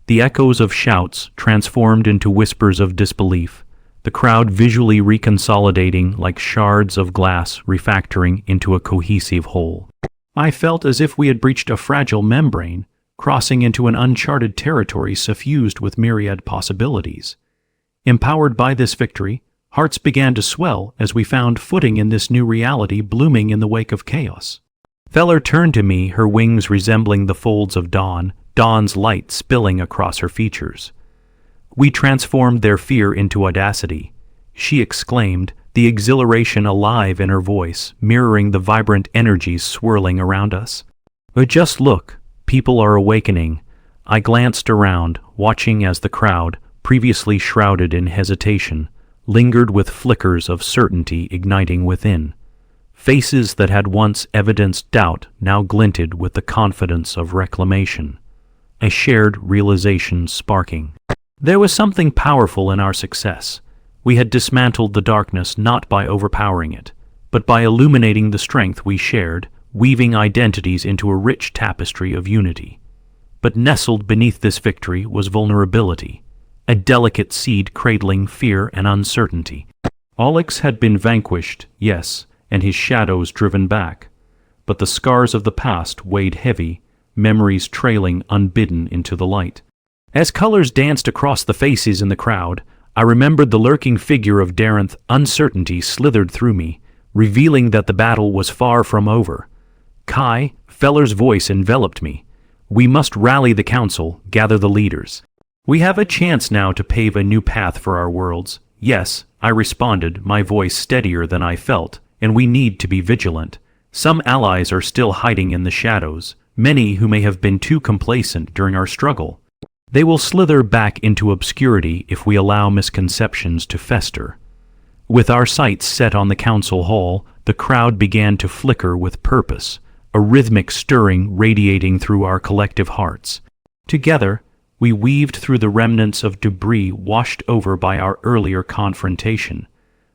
The echoes of shouts transformed into whispers of disbelief, the crowd visually reconsolidating like shards of glass refactoring into a cohesive whole. I felt as if we had breached a fragile membrane, crossing into an uncharted territory suffused with myriad possibilities. Empowered by this victory, hearts began to swell as we found footing in this new reality blooming in the wake of chaos. Feller turned to me, her wings resembling the folds of dawn, dawn's light spilling across her features. We transformed their fear into audacity, she exclaimed, the exhilaration alive in her voice, mirroring the vibrant energies swirling around us. Just look, people are awakening. I glanced around, watching as the crowd, previously shrouded in hesitation, lingered with flickers of certainty igniting within. Faces that had once evidenced doubt now glinted with the confidence of reclamation, a shared realization sparking. There was something powerful in our success. We had dismantled the darkness not by overpowering it, but by illuminating the strength we shared, weaving identities into a rich tapestry of unity. But nestled beneath this victory was vulnerability, a delicate seed cradling fear and uncertainty. Alex had been vanquished, yes, and his shadows driven back, but the scars of the past weighed heavy, memories trailing unbidden into the light. As colors danced across the faces in the crowd, I remembered the lurking figure of Darenth. Uncertainty slithered through me, revealing that the battle was far from over. Kai, Feller's voice enveloped me. We must rally the council, gather the leaders. We have a chance now to pave a new path for our worlds. Yes, I responded, my voice steadier than I felt, and we need to be vigilant. Some allies are still hiding in the shadows, many who may have been too complacent during our struggle. They will slither back into obscurity if we allow misconceptions to fester. With our sights set on the council hall, the crowd began to flicker with purpose, a rhythmic stirring radiating through our collective hearts. Together, we weaved through the remnants of debris washed over by our earlier confrontation,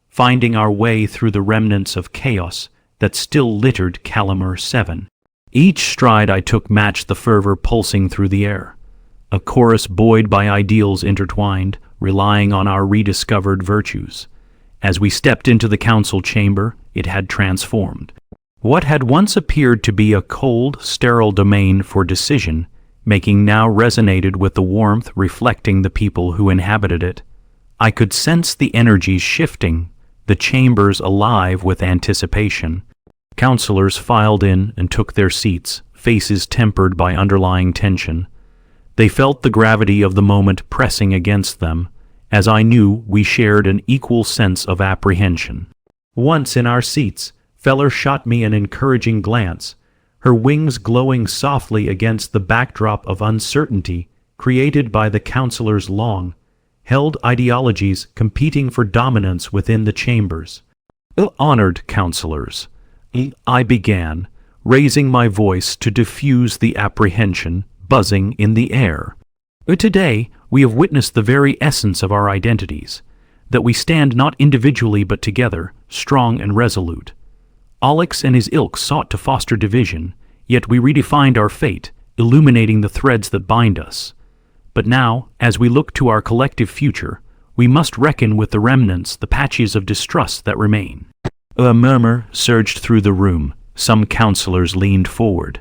finding our way through the remnants of chaos that still littered Calamar 7. Each stride I took matched the fervor pulsing through the air, a chorus buoyed by ideals intertwined, relying on our rediscovered virtues. As we stepped into the council chamber, it had transformed. What had once appeared to be a cold, sterile domain for decision-making now resonated with the warmth reflecting the people who inhabited it. I could sense the energies shifting, the chambers alive with anticipation. Councilors filed in and took their seats, faces tempered by underlying tension. They felt the gravity of the moment pressing against them, as I knew we shared an equal sense of apprehension. Once in our seats, Feller shot me an encouraging glance, her wings glowing softly against the backdrop of uncertainty created by the councilors' long-held ideologies competing for dominance within the chambers. Honored councilors, I began, raising my voice to diffuse the apprehension buzzing in the air. Today, we have witnessed the very essence of our identities, that we stand not individually but together, strong and resolute. Alex and his ilk sought to foster division, yet we redefined our fate, illuminating the threads that bind us. But now, as we look to our collective future, we must reckon with the remnants, the patches of distrust that remain. A murmur surged through the room. Some councilors leaned forward,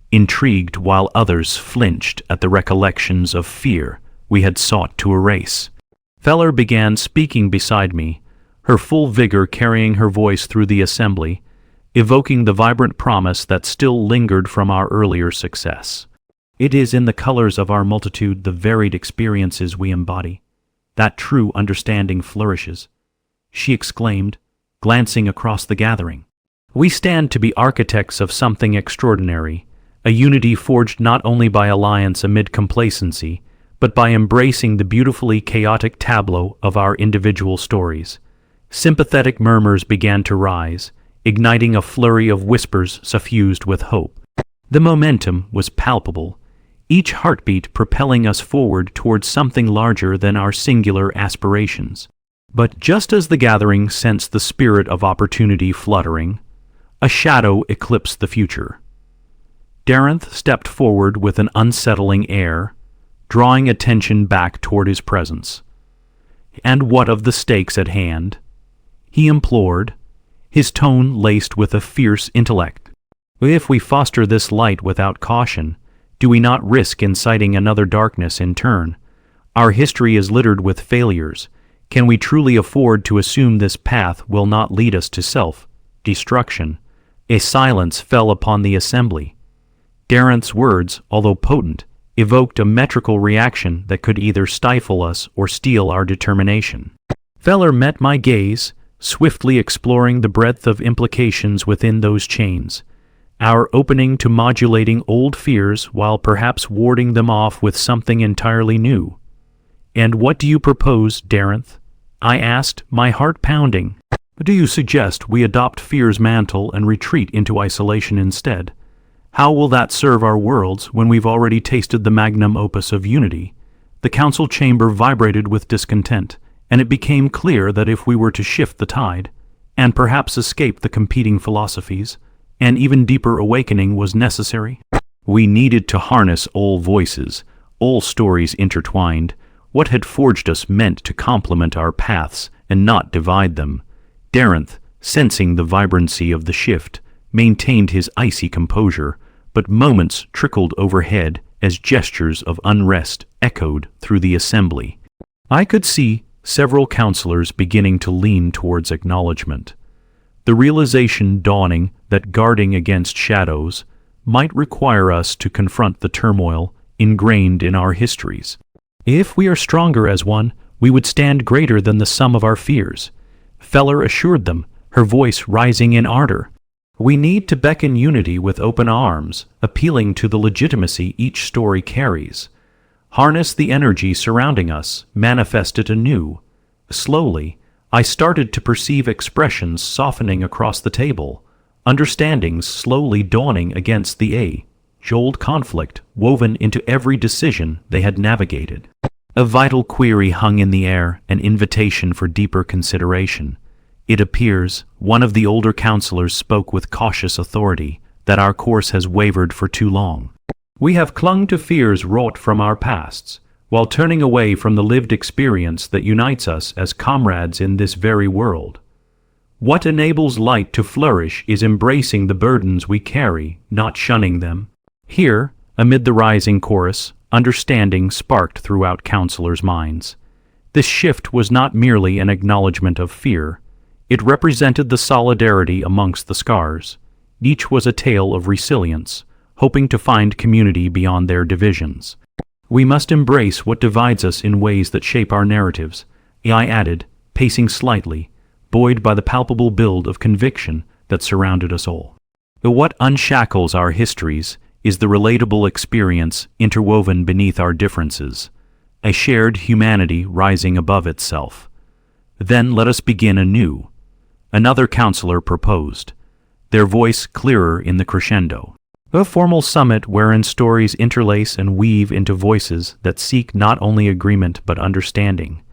intrigued while others flinched at the recollections of fear we had sought to erase. Feller began speaking beside me, her full vigor carrying her voice through the assembly, evoking the vibrant promise that still lingered from our earlier success. It is in the colors of our multitude, the varied experiences we embody, that true understanding flourishes, she exclaimed, glancing across the gathering. We stand to be architects of something extraordinary, a unity forged not only by alliance amid complacency, but by embracing the beautifully chaotic tableau of our individual stories. Sympathetic murmurs began to rise, igniting a flurry of whispers suffused with hope. The momentum was palpable, each heartbeat propelling us forward towards something larger than our singular aspirations. But just as the gathering sensed the spirit of opportunity fluttering, a shadow eclipsed the future. Darenth stepped forward with an unsettling air, drawing attention back toward his presence. "And what of the stakes at hand?" he implored, his tone laced with a fierce intellect. "If we foster this light without caution, do we not risk inciting another darkness in turn? Our history is littered with failures. Can we truly afford to assume this path will not lead us to self-destruction?" A silence fell upon the assembly. Darenth's words, although potent, evoked a metrical reaction that could either stifle us or steal our determination. Feller met my gaze, swiftly exploring the breadth of implications within those chains, our opening to modulating old fears while perhaps warding them off with something entirely new. "And what do you propose, Darenth?" I asked, my heart pounding. "Do you suggest we adopt fear's mantle and retreat into isolation instead? How will that serve our worlds when we've already tasted the magnum opus of unity?" The council chamber vibrated with discontent, and it became clear that if we were to shift the tide, and perhaps escape the competing philosophies, an even deeper awakening was necessary. We needed to harness all voices, all stories intertwined. What had forged us meant to complement our paths and not divide them. Darenth, sensing the vibrancy of the shift, maintained his icy composure, but moments trickled overhead as gestures of unrest echoed through the assembly. I could see several counselors beginning to lean towards acknowledgement. The realization dawning that guarding against shadows might require us to confront the turmoil ingrained in our histories. If we are stronger as one, we would stand greater than the sum of our fears, Feller assured them, her voice rising in ardor. We need to beckon unity with open arms, appealing to the legitimacy each story carries. Harness the energy surrounding us, manifest it anew. Slowly, I started to perceive expressions softening across the table, understandings slowly dawning against the age-old conflict woven into every decision they had navigated. A vital query hung in the air, an invitation for deeper consideration. It appears, one of the older counselors spoke with cautious authority, that our course has wavered for too long. We have clung to fears wrought from our pasts, while turning away from the lived experience that unites us as comrades in this very world. What enables light to flourish is embracing the burdens we carry, not shunning them. Here, amid the rising chorus, understanding sparked throughout counselors' minds. This shift was not merely an acknowledgement of fear. It represented the solidarity amongst the scars. Each was a tale of resilience, hoping to find community beyond their divisions. We must embrace what divides us in ways that shape our narratives, I added, pacing slightly, buoyed by the palpable build of conviction that surrounded us all. What unshackles our histories is the relatable experience interwoven beneath our differences, a shared humanity rising above itself. Then let us begin anew. Another counselor proposed, their voice clearer in the crescendo. A formal summit wherein stories interlace and weave into voices that seek not only agreement but understanding.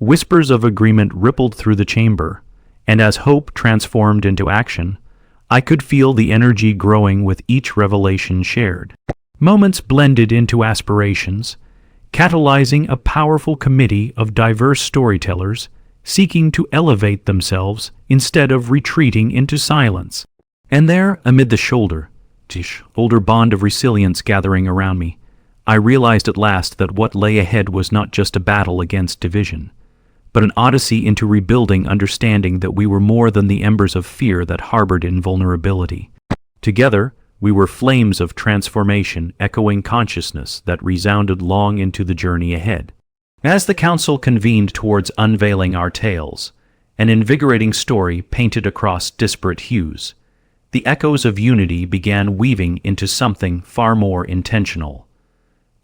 Whispers of agreement rippled through the chamber, and as hope transformed into action, I could feel the energy growing with each revelation shared. Moments blended into aspirations, catalyzing a powerful committee of diverse storytellers seeking to elevate themselves instead of retreating into silence. And there, amid the older bond of resilience gathering around me, I realized at last that what lay ahead was not just a battle against division, but an odyssey into rebuilding understanding that we were more than the embers of fear that harbored in vulnerability. Together, we were flames of transformation echoing consciousness that resounded long into the journey ahead. As the council convened towards unveiling our tales, an invigorating story painted across disparate hues, the echoes of unity began weaving into something far more intentional.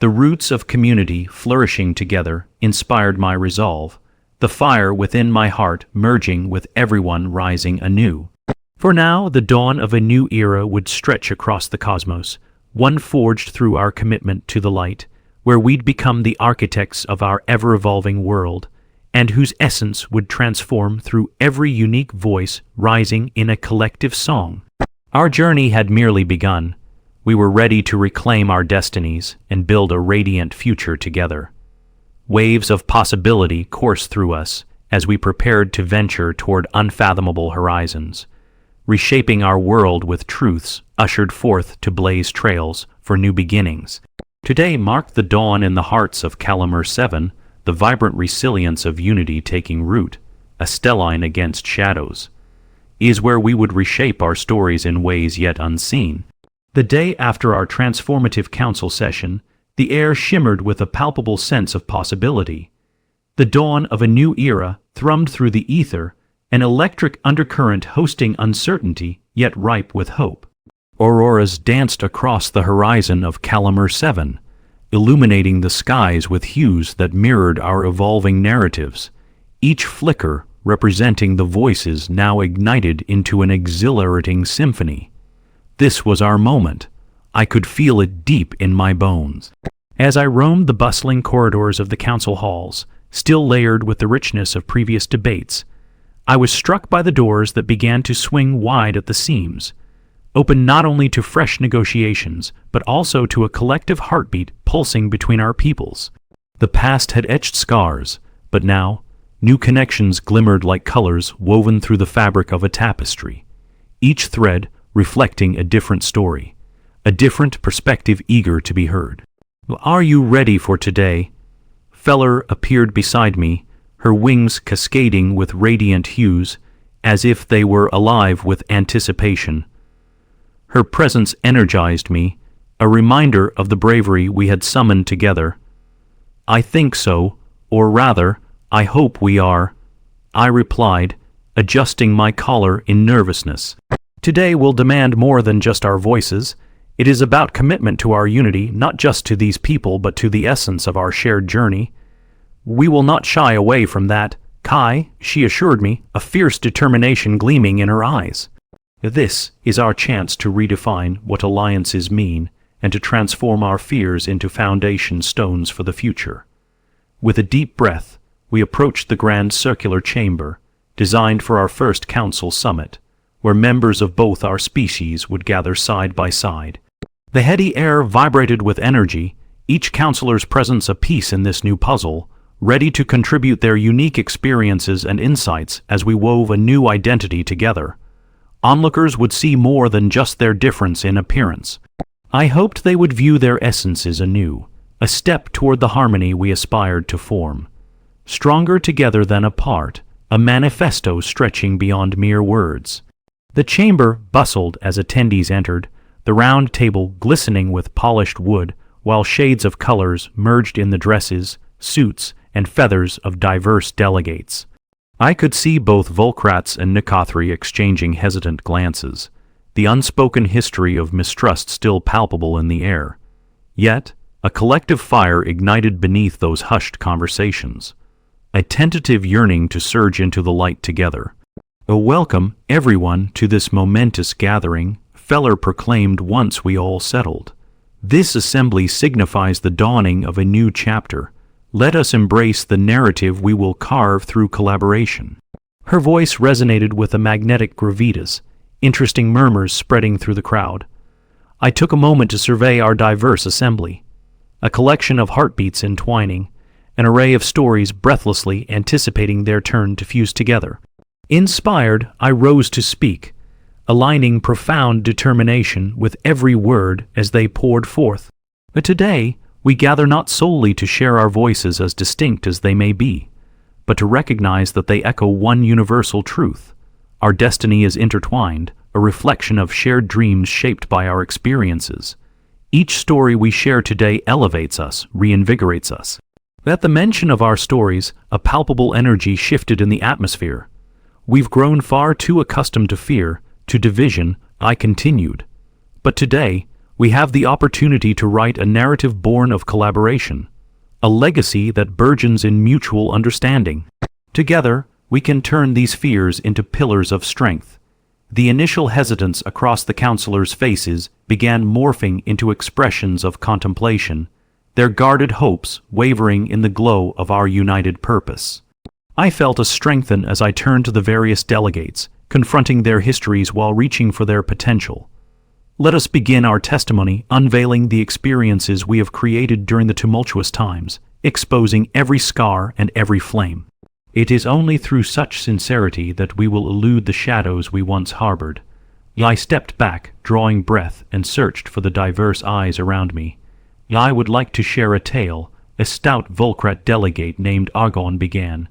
The roots of community flourishing together inspired my resolve, the fire within my heart merging with everyone rising anew. For now, the dawn of a new era would stretch across the cosmos, one forged through our commitment to the light, where we'd become the architects of our ever-evolving world, and whose essence would transform through every unique voice rising in a collective song. Our journey had merely begun. We were ready to reclaim our destinies and build a radiant future together. Waves of possibility coursed through us as we prepared to venture toward unfathomable horizons, reshaping our world with truths ushered forth to blaze trails for new beginnings. Today marked the dawn in the hearts of Calimer 7, the vibrant resilience of unity taking root, a stelline against shadows, is where we would reshape our stories in ways yet unseen. The day after our transformative council session, The air shimmered with a palpable sense of possibility. The dawn of a new era thrummed through the ether, an electric undercurrent hosting uncertainty, yet ripe with hope. Auroras danced across the horizon of Calamar 7, illuminating the skies with hues that mirrored our evolving narratives, each flicker representing the voices now ignited into an exhilarating symphony. This was our moment. I could feel it deep in my bones. As I roamed the bustling corridors of the council halls, still layered with the richness of previous debates, I was struck by the doors that began to swing wide at the seams, open not only to fresh negotiations, but also to a collective heartbeat pulsing between our peoples. The past had etched scars, but now, new connections glimmered like colors woven through the fabric of a tapestry, each thread reflecting a different story, a different perspective eager to be heard. "Are you ready for today?" Feller appeared beside me, her wings cascading with radiant hues, as if they were alive with anticipation. Her presence energized me, a reminder of the bravery we had summoned together. "I think so, or rather, I hope we are," I replied, adjusting my collar in nervousness. "Today will demand more than just our voices. It is about commitment to our unity, not just to these people, but to the essence of our shared journey. We will not shy away from that, Kai," she assured me, a fierce determination gleaming in her eyes. "This is our chance to redefine what alliances mean and to transform our fears into foundation stones for the future." With a deep breath, we approached the grand circular chamber, designed for our first council summit, where members of both our species would gather side by side. The heady air vibrated with energy, each counselor's presence a piece in this new puzzle, ready to contribute their unique experiences and insights as we wove a new identity together. Onlookers would see more than just their difference in appearance. I hoped they would view their essences anew, a step toward the harmony we aspired to form. Stronger together than apart, a manifesto stretching beyond mere words. The chamber bustled as attendees entered, the round table glistening with polished wood, while shades of colors merged in the dresses, suits, and feathers of diverse delegates. I could see both Volkrats and Nikathri exchanging hesitant glances, the unspoken history of mistrust still palpable in the air. Yet, a collective fire ignited beneath those hushed conversations, a tentative yearning to surge into the light together. "Welcome, everyone, to this momentous gathering," Feller proclaimed once we all settled. "This assembly signifies the dawning of a new chapter. Let us embrace the narrative we will carve through collaboration." Her voice resonated with a magnetic gravitas, interesting murmurs spreading through the crowd. I took a moment to survey our diverse assembly, a collection of heartbeats entwining, an array of stories breathlessly anticipating their turn to fuse together. Inspired, I rose to speak, aligning profound determination with every word as they poured forth. But today, we gather not solely to share our voices as distinct as they may be, but to recognize that they echo one universal truth. Our destiny is intertwined, a reflection of shared dreams shaped by our experiences. Each story we share today elevates us, reinvigorates us. At the mention of our stories, a palpable energy shifted in the atmosphere. "We've grown far too accustomed to fear, to division," I continued. "But today, we have the opportunity to write a narrative born of collaboration, a legacy that burgeons in mutual understanding. Together, we can turn these fears into pillars of strength." The initial hesitance across the counselors' faces began morphing into expressions of contemplation, their guarded hopes wavering in the glow of our united purpose. I felt a strengthen as I turned to the various delegates, confronting their histories while reaching for their potential. Let us begin our testimony unveiling the experiences we have created during the tumultuous times, exposing every scar and every flame. It is only through such sincerity that we will elude the shadows we once harbored. I stepped back, drawing breath, and searched for the diverse eyes around me. "I would like to share a tale," a stout Volkrat delegate named Argon began.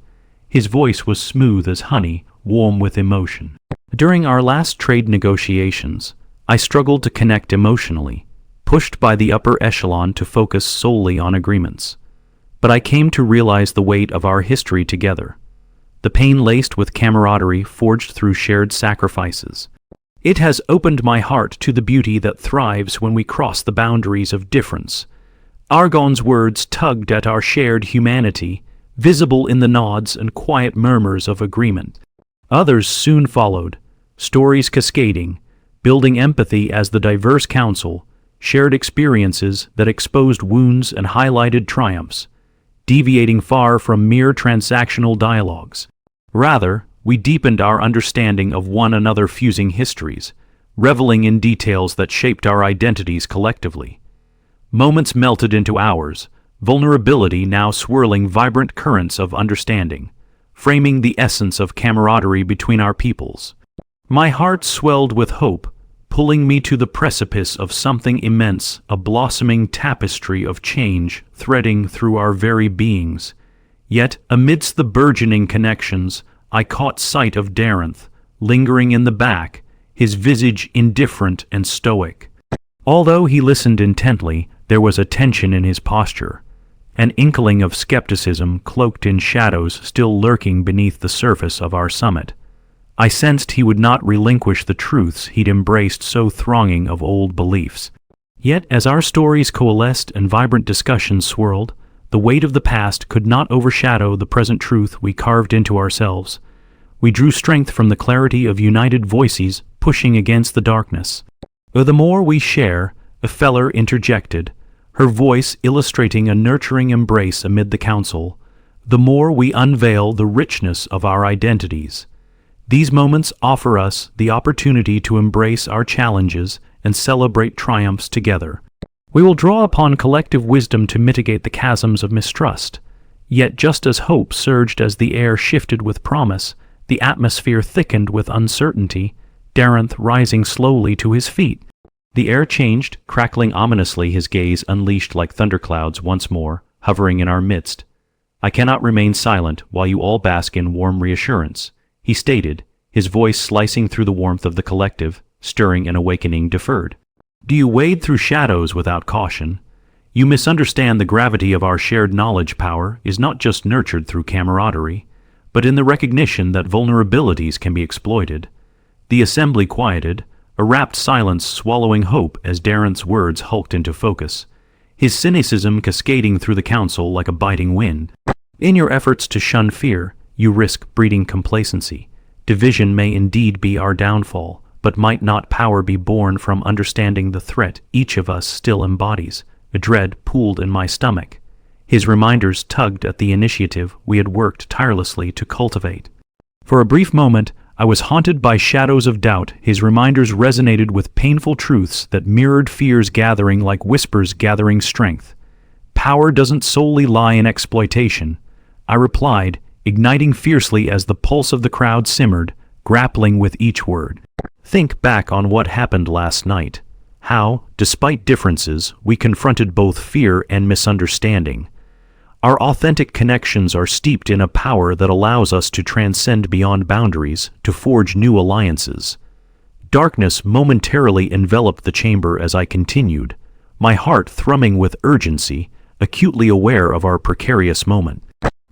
His voice was smooth as honey, warm with emotion. "During our last trade negotiations, I struggled to connect emotionally, pushed by the upper echelon to focus solely on agreements. But I came to realize the weight of our history together, the pain laced with camaraderie forged through shared sacrifices. It has opened my heart to the beauty that thrives when we cross the boundaries of difference. Argon's words tugged at our shared humanity, visible in the nods and quiet murmurs of agreement. Others soon followed, stories cascading, building empathy as the diverse council shared experiences that exposed wounds and highlighted triumphs, deviating far from mere transactional dialogues. Rather, we deepened our understanding of one another, fusing histories, reveling in details that shaped our identities collectively. Moments melted into hours, vulnerability now swirling vibrant currents of understanding, framing the essence of camaraderie between our peoples. My heart swelled with hope, pulling me to the precipice of something immense, a blossoming tapestry of change threading through our very beings. Yet, amidst the burgeoning connections, I caught sight of Darenth, lingering in the back, his visage indifferent and stoic. Although he listened intently, there was a tension in his posture, an inkling of skepticism cloaked in shadows still lurking beneath the surface of our summit. I sensed he would not relinquish the truths he'd embraced so thronging of old beliefs. Yet, as our stories coalesced and vibrant discussions swirled, the weight of the past could not overshadow the present truth we carved into ourselves. We drew strength from the clarity of united voices pushing against the darkness. The more we share, Feller interjected, her voice illustrating a nurturing embrace amid the council, the more we unveil the richness of our identities. These moments offer us the opportunity to embrace our challenges and celebrate triumphs together. We will draw upon collective wisdom to mitigate the chasms of mistrust. Yet just as hope surged as the air shifted with promise, the atmosphere thickened with uncertainty, Darenth rising slowly to his feet. The air changed, crackling ominously, his gaze unleashed like thunderclouds once more, hovering in our midst. "I cannot remain silent while you all bask in warm reassurance," he stated, his voice slicing through the warmth of the collective, stirring an awakening deferred. "Do you wade through shadows without caution? You misunderstand the gravity of our shared knowledge. Power is not just nurtured through camaraderie, but in the recognition that vulnerabilities can be exploited." The assembly quieted, a rapt silence swallowing hope as Darenth's words hulked into focus, his cynicism cascading through the council like a biting wind. "In your efforts to shun fear, you risk breeding complacency. Division may indeed be our downfall, but might not power be born from understanding the threat each of us still embodies?" A dread pooled in my stomach. His reminders tugged at the initiative we had worked tirelessly to cultivate. For a brief moment, I was haunted by shadows of doubt. His reminders resonated with painful truths that mirrored fears gathering like whispers gathering strength. "Power doesn't solely lie in exploitation," I replied, igniting fiercely as the pulse of the crowd simmered, grappling with each word. "Think back on what happened last night. How, despite differences, we confronted both fear and misunderstanding. Our authentic connections are steeped in a power that allows us to transcend beyond boundaries, to forge new alliances." Darkness momentarily enveloped the chamber as I continued, my heart thrumming with urgency, acutely aware of our precarious moment.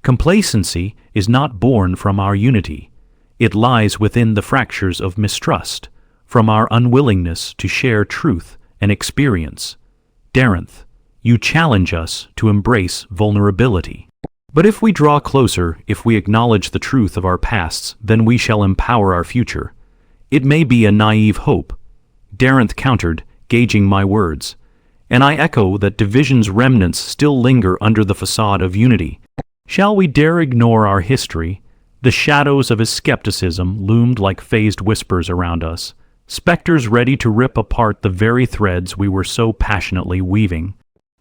Complacency is not born from our unity. It lies within the fractures of mistrust, from our unwillingness to share truth and experience. Darenth, you challenge us to embrace vulnerability. But if we draw closer, if we acknowledge the truth of our pasts, then we shall empower our future. It may be a naive hope, Darenth countered, gauging my words, and I echo that division's remnants still linger under the facade of unity. Shall we dare ignore our history? The shadows of his skepticism loomed like phased whispers around us, specters ready to rip apart the very threads we were so passionately weaving.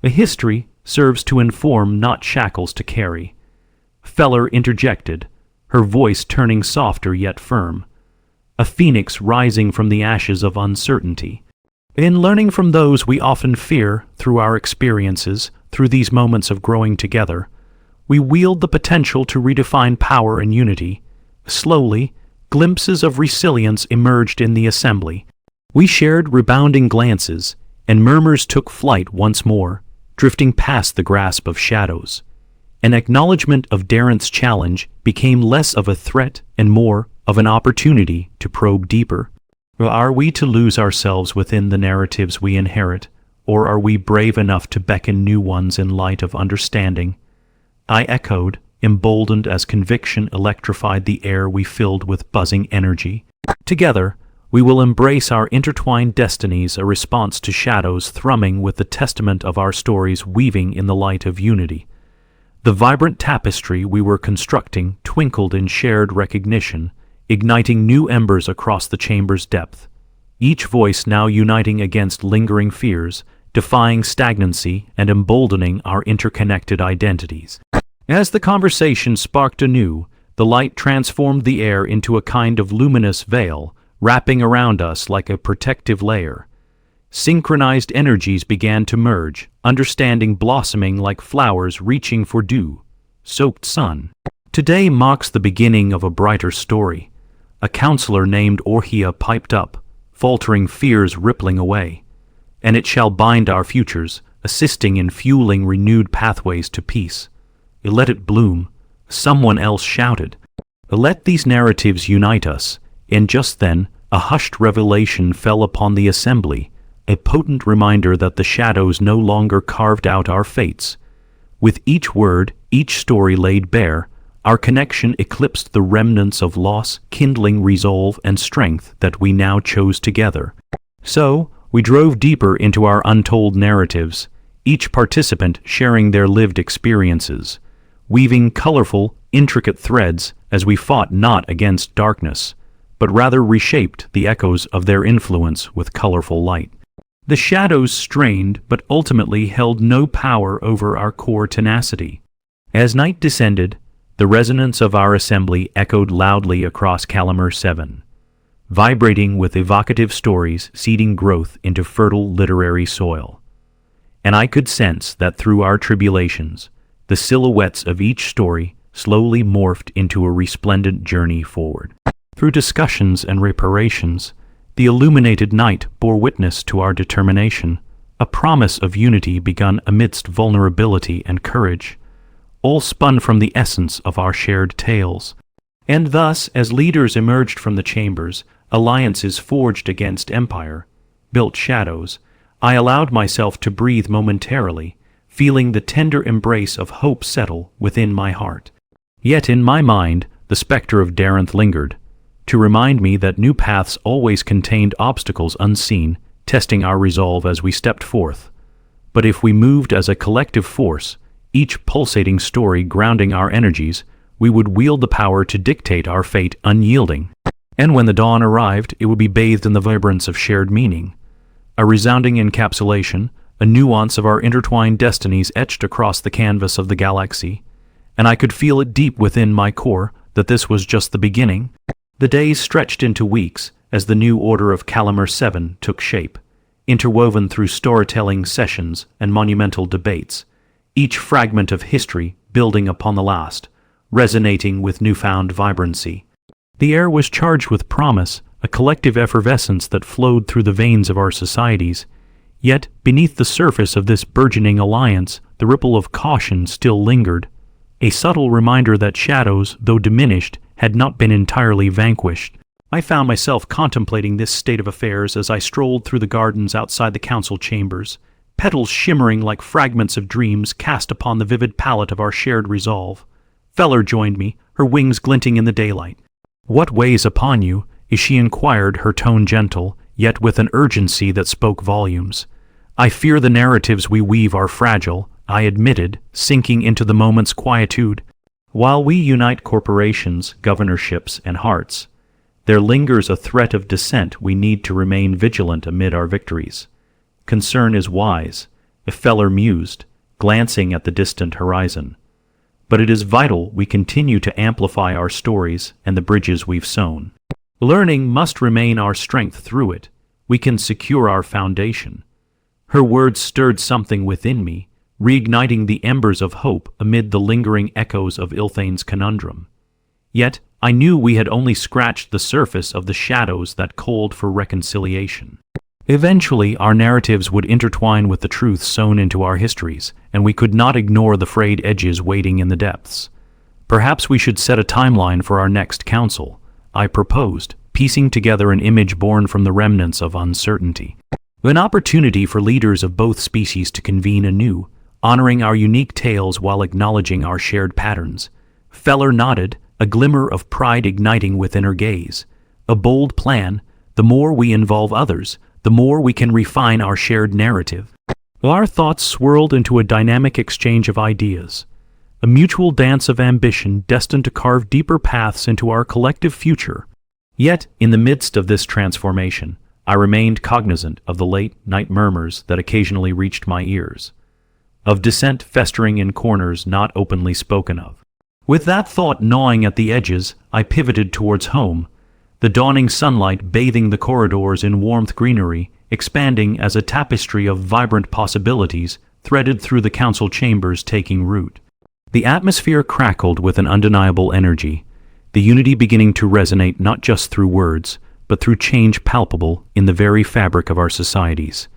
A history serves to inform, not shackles to carry. Feller interjected, her voice turning softer yet firm. A phoenix rising from the ashes of uncertainty. In learning from those we often fear through our experiences, through these moments of growing together, we wield the potential to redefine power and unity. Slowly, glimpses of resilience emerged in the assembly. We shared rebounding glances, and murmurs took flight once more, drifting past the grasp of shadows. An acknowledgement of Darren's challenge became less of a threat and more of an opportunity to probe deeper. Are we to lose ourselves within the narratives we inherit, or are we brave enough to beckon new ones in light of understanding? I echoed, emboldened as conviction electrified the air we filled with buzzing energy. Together, we will embrace our intertwined destinies, a response to shadows thrumming with the testament of our stories weaving in the light of unity. The vibrant tapestry we were constructing twinkled in shared recognition, igniting new embers across the chamber's depth, each voice now uniting against lingering fears, defying stagnancy and emboldening our interconnected identities. As the conversation sparked anew, the light transformed the air into a kind of luminous veil, wrapping around us like a protective layer. Synchronized energies began to merge, understanding blossoming like flowers reaching for dew-soaked sun. Today marks the beginning of a brighter story. A counselor named Orhia piped up, faltering fears rippling away. And it shall bind our futures, assisting in fueling renewed pathways to peace. Let it bloom, someone else shouted. Let these narratives unite us. And just then, a hushed revelation fell upon the assembly, a potent reminder that the shadows no longer carved out our fates. With each word, each story laid bare, our connection eclipsed the remnants of loss, kindling resolve and strength that we now chose together. So, we drove deeper into our untold narratives, each participant sharing their lived experiences, weaving colorful, intricate threads as we fought not against darkness, but rather reshaped the echoes of their influence with colorful light. The shadows strained but ultimately held no power over our core tenacity. As night descended, the resonance of our assembly echoed loudly across Calamar 7, vibrating with evocative stories seeding growth into fertile literary soil. And I could sense that through our tribulations, the silhouettes of each story slowly morphed into a resplendent journey forward. Through discussions and reparations, the illuminated night bore witness to our determination, a promise of unity begun amidst vulnerability and courage, all spun from the essence of our shared tales. And thus, as leaders emerged from the chambers, alliances forged against empire, built shadows, I allowed myself to breathe momentarily, feeling the tender embrace of hope settle within my heart. Yet in my mind, the specter of Darren lingered, to remind me that new paths always contained obstacles unseen, testing our resolve as we stepped forth. But if we moved as a collective force, each pulsating story grounding our energies, we would wield the power to dictate our fate unyielding. And when the dawn arrived, it would be bathed in the vibrance of shared meaning. A resounding encapsulation, a nuance of our intertwined destinies etched across the canvas of the galaxy, and I could feel it deep within my core that this was just the beginning. The days stretched into weeks as the new order of Calamar 7 took shape, interwoven through storytelling sessions and monumental debates, each fragment of history building upon the last, resonating with newfound vibrancy. The air was charged with promise, a collective effervescence that flowed through the veins of our societies. Yet, beneath the surface of this burgeoning alliance, the ripple of caution still lingered, a subtle reminder that shadows, though diminished, had not been entirely vanquished. I found myself contemplating this state of affairs as I strolled through the gardens outside the council chambers, petals shimmering like fragments of dreams cast upon the vivid palette of our shared resolve. Feller joined me, her wings glinting in the daylight. "What weighs upon you?" she inquired, her tone gentle, yet with an urgency that spoke volumes. "I fear the narratives we weave are fragile," I admitted, sinking into the moment's quietude. "While we unite corporations, governorships, and hearts, there lingers a threat of dissent we need to remain vigilant amid our victories. Concern is wise," Feller mused, glancing at the distant horizon. "But it is vital we continue to amplify our stories and the bridges we've sown. Learning must remain our strength through it. We can secure our foundation." Her words stirred something within me, reigniting the embers of hope amid the lingering echoes of Ilthane's conundrum. Yet, I knew we had only scratched the surface of the shadows that called for reconciliation. Eventually, our narratives would intertwine with the truth sewn into our histories, and we could not ignore the frayed edges waiting in the depths. Perhaps we should set a timeline for our next council, I proposed, piecing together an image born from the remnants of uncertainty. An opportunity for leaders of both species to convene anew, honoring our unique tales while acknowledging our shared patterns. Feller nodded, a glimmer of pride igniting within her gaze. A bold plan. The more we involve others, the more we can refine our shared narrative. Our thoughts swirled into a dynamic exchange of ideas, a mutual dance of ambition destined to carve deeper paths into our collective future. Yet, in the midst of this transformation, I remained cognizant of the late-night murmurs that occasionally reached my ears, of dissent festering in corners not openly spoken of. With that thought gnawing at the edges, I pivoted towards home, the dawning sunlight bathing the corridors in warmth greenery, expanding as a tapestry of vibrant possibilities threaded through the council chambers taking root. The atmosphere crackled with an undeniable energy, the unity beginning to resonate not just through words, but through change palpable in the very fabric of our societies.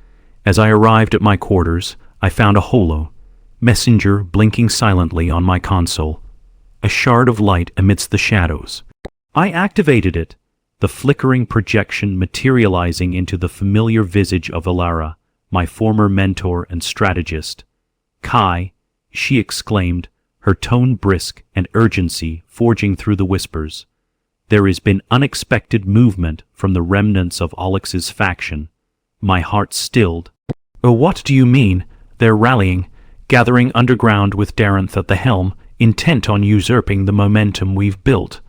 As I arrived at my quarters, I found a holo, messenger blinking silently on my console, a shard of light amidst the shadows. I activated it, the flickering projection materializing into the familiar visage of Ilara, my former mentor and strategist. "Kai," she exclaimed, her tone brisk and urgency forging through the whispers. "There has been unexpected movement from the remnants of Alex's faction." My heart stilled. "What do you mean? They're rallying, gathering underground with Darenth at the helm, intent on usurping the momentum we've built."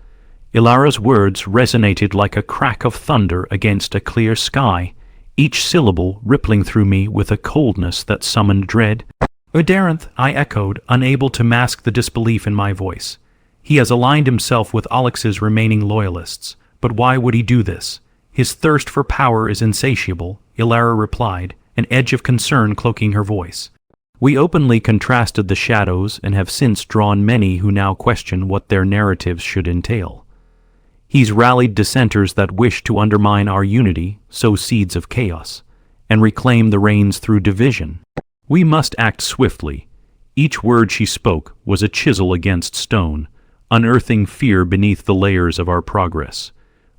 Ilara's words resonated like a crack of thunder against a clear sky, each syllable rippling through me with a coldness that summoned dread. "Darenth," I echoed, unable to mask the disbelief in my voice. "He has aligned himself with Alex's remaining loyalists, but why would he do this? His thirst for power is insatiable," Ilara replied, an edge of concern cloaking her voice. "We openly contrasted the shadows and have since drawn many who now question what their narratives should entail. He's rallied dissenters that wish to undermine our unity, sow seeds of chaos, and reclaim the reins through division. We must act swiftly." Each word she spoke was a chisel against stone, unearthing fear beneath the layers of our progress.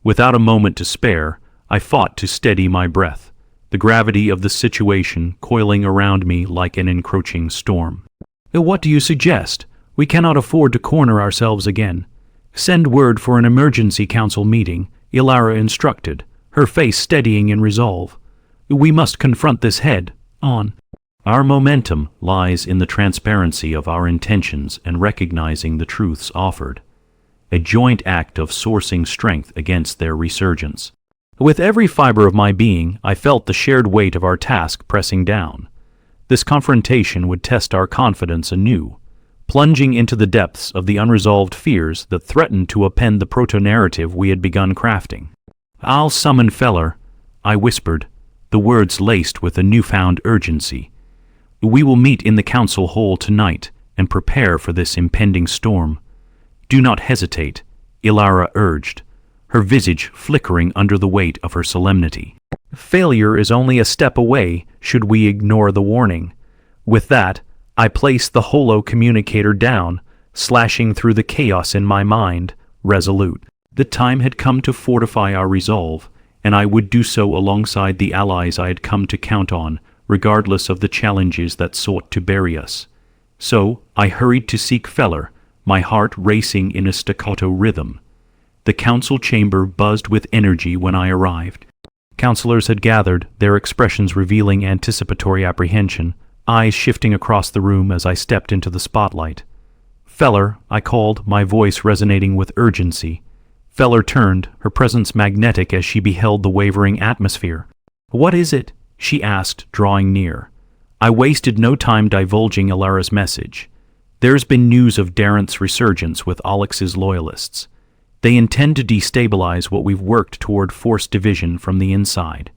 Without a moment to spare, I fought to steady my breath, the gravity of the situation coiling around me like an encroaching storm. "What do you suggest? We cannot afford to corner ourselves again." "Send word for an emergency council meeting," Ilara instructed, her face steadying in resolve. "We must confront this head on." Our momentum lies in the transparency of our intentions and recognizing the truths offered, a joint act of sourcing strength against their resurgence. With every fiber of my being, I felt the shared weight of our task pressing down. This confrontation would test our confidence anew, plunging into the depths of the unresolved fears that threatened to append the proto-narrative we had begun crafting. "I'll summon Feller," I whispered, the words laced with a newfound urgency. "We will meet in the council hall tonight and prepare for this impending storm." "Do not hesitate," Ilara urged, her visage flickering under the weight of her solemnity. "Failure is only a step away should we ignore the warning." With that, I placed the holo communicator down, slashing through the chaos in my mind, resolute. The time had come to fortify our resolve, and I would do so alongside the allies I had come to count on, regardless of the challenges that sought to bury us. So, I hurried to seek Feller, my heart racing in a staccato rhythm. The council chamber buzzed with energy when I arrived. Councilors had gathered, their expressions revealing anticipatory apprehension, eyes shifting across the room as I stepped into the spotlight. "Feller," I called, my voice resonating with urgency. Feller turned, her presence magnetic as she beheld the wavering atmosphere. "What is it?" she asked, drawing near. I wasted no time divulging Ilara's message. "There's been news of Darenth's resurgence with Alex's loyalists. They intend to destabilize what we've worked toward forced division from the inside."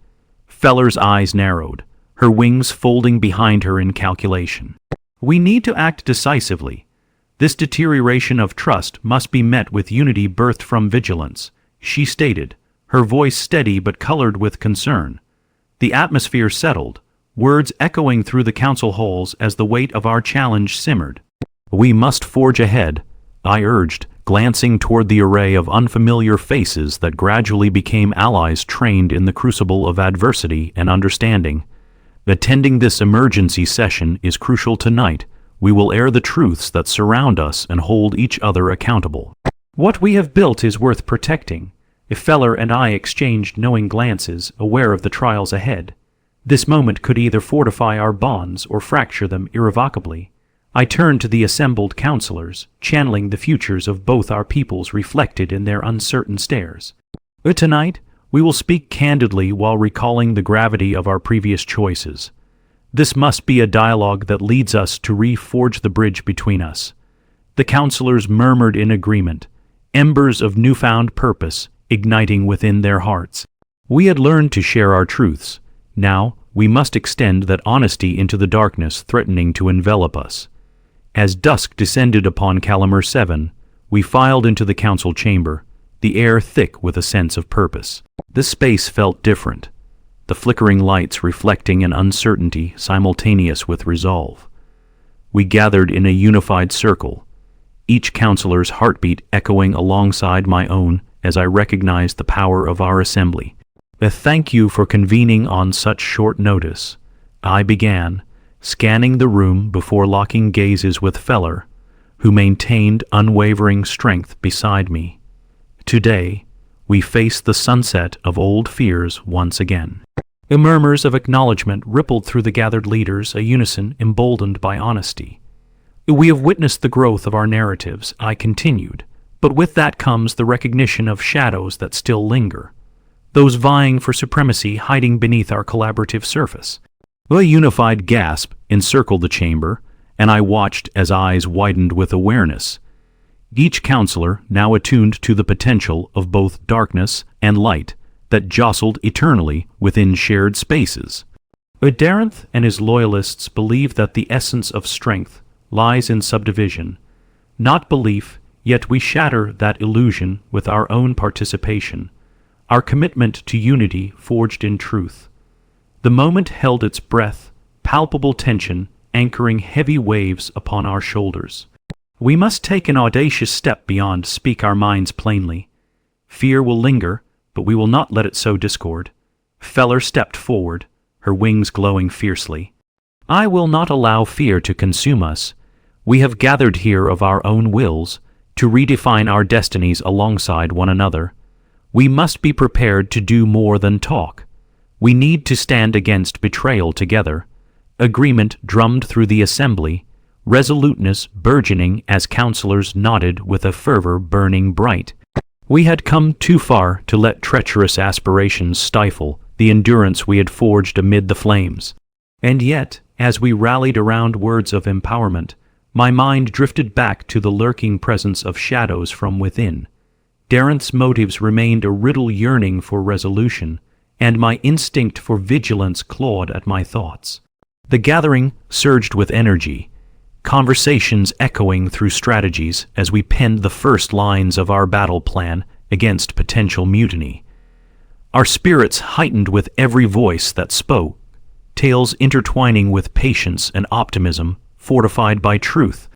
Feller's eyes narrowed, her wings folding behind her in calculation. "We need to act decisively. This deterioration of trust must be met with unity birthed from vigilance," she stated, her voice steady but colored with concern. The atmosphere settled, words echoing through the council halls as the weight of our challenge simmered. "We must forge ahead," I urged, glancing toward the array of unfamiliar faces that gradually became allies trained in the crucible of adversity and understanding. "Attending this emergency session is crucial tonight. We will air the truths that surround us and hold each other accountable." "What we have built is worth protecting." Feller and I exchanged knowing glances, aware of the trials ahead. This moment could either fortify our bonds or fracture them irrevocably. I turned to the assembled counselors, channeling the futures of both our peoples reflected in their uncertain stares. "Tonight, we will speak candidly while recalling the gravity of our previous choices. This must be a dialogue that leads us to reforge the bridge between us." The counselors murmured in agreement, embers of newfound purpose igniting within their hearts. We had learned to share our truths. Now, we must extend that honesty into the darkness threatening to envelop us. As dusk descended upon Calamer 7, we filed into the council chamber, the air thick with a sense of purpose. The space felt different, the flickering lights reflecting an uncertainty simultaneous with resolve. We gathered in a unified circle, each counselor's heartbeat echoing alongside my own as I recognized the power of our assembly. "Thank you for convening on such short notice," I began, scanning the room before locking gazes with Feller, who maintained unwavering strength beside me. "Today, we face the sunset of old fears once again." The murmurs of acknowledgement rippled through the gathered leaders, a unison emboldened by honesty. "We have witnessed the growth of our narratives," I continued, "but with that comes the recognition of shadows that still linger, those vying for supremacy hiding beneath our collaborative surface." A unified gasp encircled the chamber, and I watched as eyes widened with awareness. Each counselor now attuned to the potential of both darkness and light that jostled eternally within shared spaces. Darenth and his loyalists believe that the essence of strength lies in subdivision, not belief, yet we shatter that illusion with our own participation, our commitment to unity forged in truth. The moment held its breath, palpable tension anchoring heavy waves upon our shoulders. We must take an audacious step beyond speak our minds plainly. Fear will linger, but we will not let it sow discord. Feller stepped forward, her wings glowing fiercely. "I will not allow fear to consume us. We have gathered here of our own wills, to redefine our destinies alongside one another. We must be prepared to do more than talk. We need to stand against betrayal together." Agreement drummed through the assembly, resoluteness burgeoning as counselors nodded with a fervor burning bright. We had come too far to let treacherous aspirations stifle the endurance we had forged amid the flames. And yet, as we rallied around words of empowerment, my mind drifted back to the lurking presence of shadows from within. Darenth's motives remained a riddle yearning for resolution, and my instinct for vigilance clawed at my thoughts. The gathering surged with energy, conversations echoing through strategies as we penned the first lines of our battle plan against potential mutiny. Our spirits heightened with every voice that spoke, tales intertwining with patience and optimism, fortified by truth.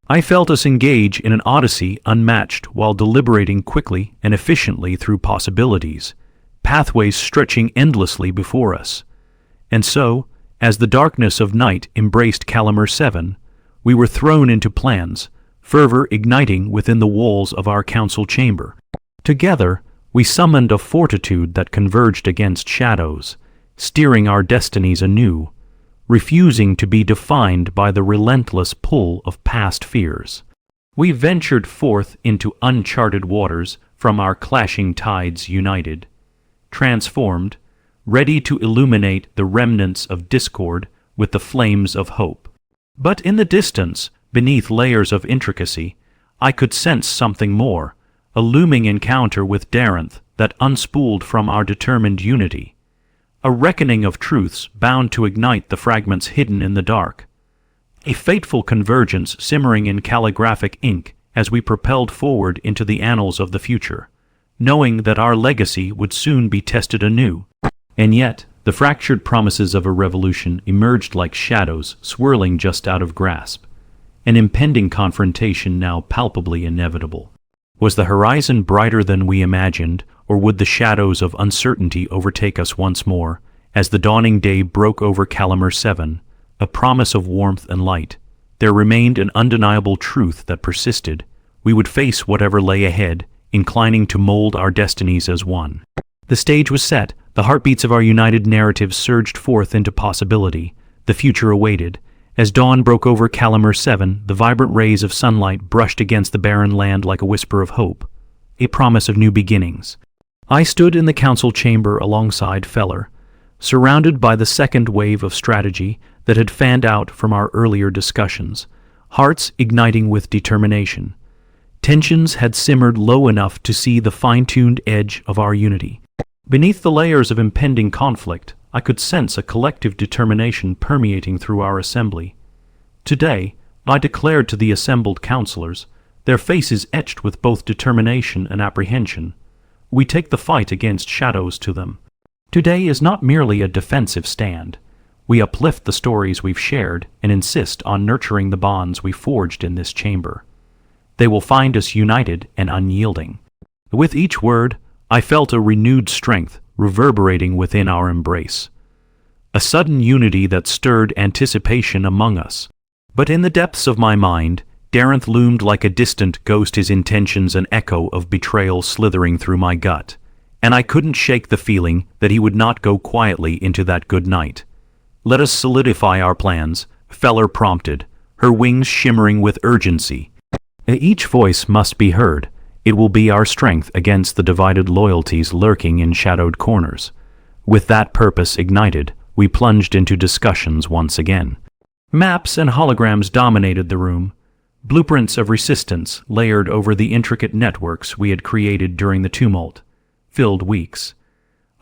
I felt us engage in an odyssey unmatched while deliberating quickly and efficiently through possibilities, pathways stretching endlessly before us. And so, as the darkness of night embraced Calamer 7, we were thrown into plans, fervor igniting within the walls of our council chamber. Together, we summoned a fortitude that converged against shadows, steering our destinies anew, refusing to be defined by the relentless pull of past fears. We ventured forth into uncharted waters from our clashing tides united, transformed, ready to illuminate the remnants of discord with the flames of hope. But in the distance, beneath layers of intricacy, I could sense something more, a looming encounter with Darenth that unspooled from our determined unity, a reckoning of truths bound to ignite the fragments hidden in the dark, a fateful convergence simmering in calligraphic ink as we propelled forward into the annals of the future, knowing that our legacy would soon be tested anew. And yet, The fractured promises of a revolution emerged like shadows swirling just out of grasp, an impending confrontation now palpably inevitable. Was the horizon brighter than we imagined, or would the shadows of uncertainty overtake us once more, as the dawning day broke over Calamer 7, a promise of warmth and light? There remained an undeniable truth that persisted. We would face whatever lay ahead, inclining to mold our destinies as one. The stage was set, the heartbeats of our united narrative surged forth into possibility. The future awaited. As dawn broke over Calamer 7, the vibrant rays of sunlight brushed against the barren land like a whisper of hope, a promise of new beginnings. I stood in the council chamber alongside Feller, surrounded by the second wave of strategy that had fanned out from our earlier discussions, hearts igniting with determination. Tensions had simmered low enough to see the fine-tuned edge of our unity. Beneath the layers of impending conflict, I could sense a collective determination permeating through our assembly. Today, I declared to the assembled councillors, their faces etched with both determination and apprehension, we take the fight against shadows to them. Today is not merely a defensive stand. We uplift the stories we've shared and insist on nurturing the bonds we forged in this chamber. They will find us united and unyielding. With each word, I felt a renewed strength reverberating within our embrace. A sudden unity that stirred anticipation among us. But in the depths of my mind, Darenth loomed like a distant ghost, his intentions an echo of betrayal slithering through my gut, and I couldn't shake the feeling that he would not go quietly into that good night. "Let us solidify our plans," Feller prompted, her wings shimmering with urgency. "Each voice must be heard. It will be our strength against the divided loyalties lurking in shadowed corners." With that purpose ignited, we plunged into discussions once again. Maps and holograms dominated the room, blueprints of resistance layered over the intricate networks we had created during the tumult-filled weeks.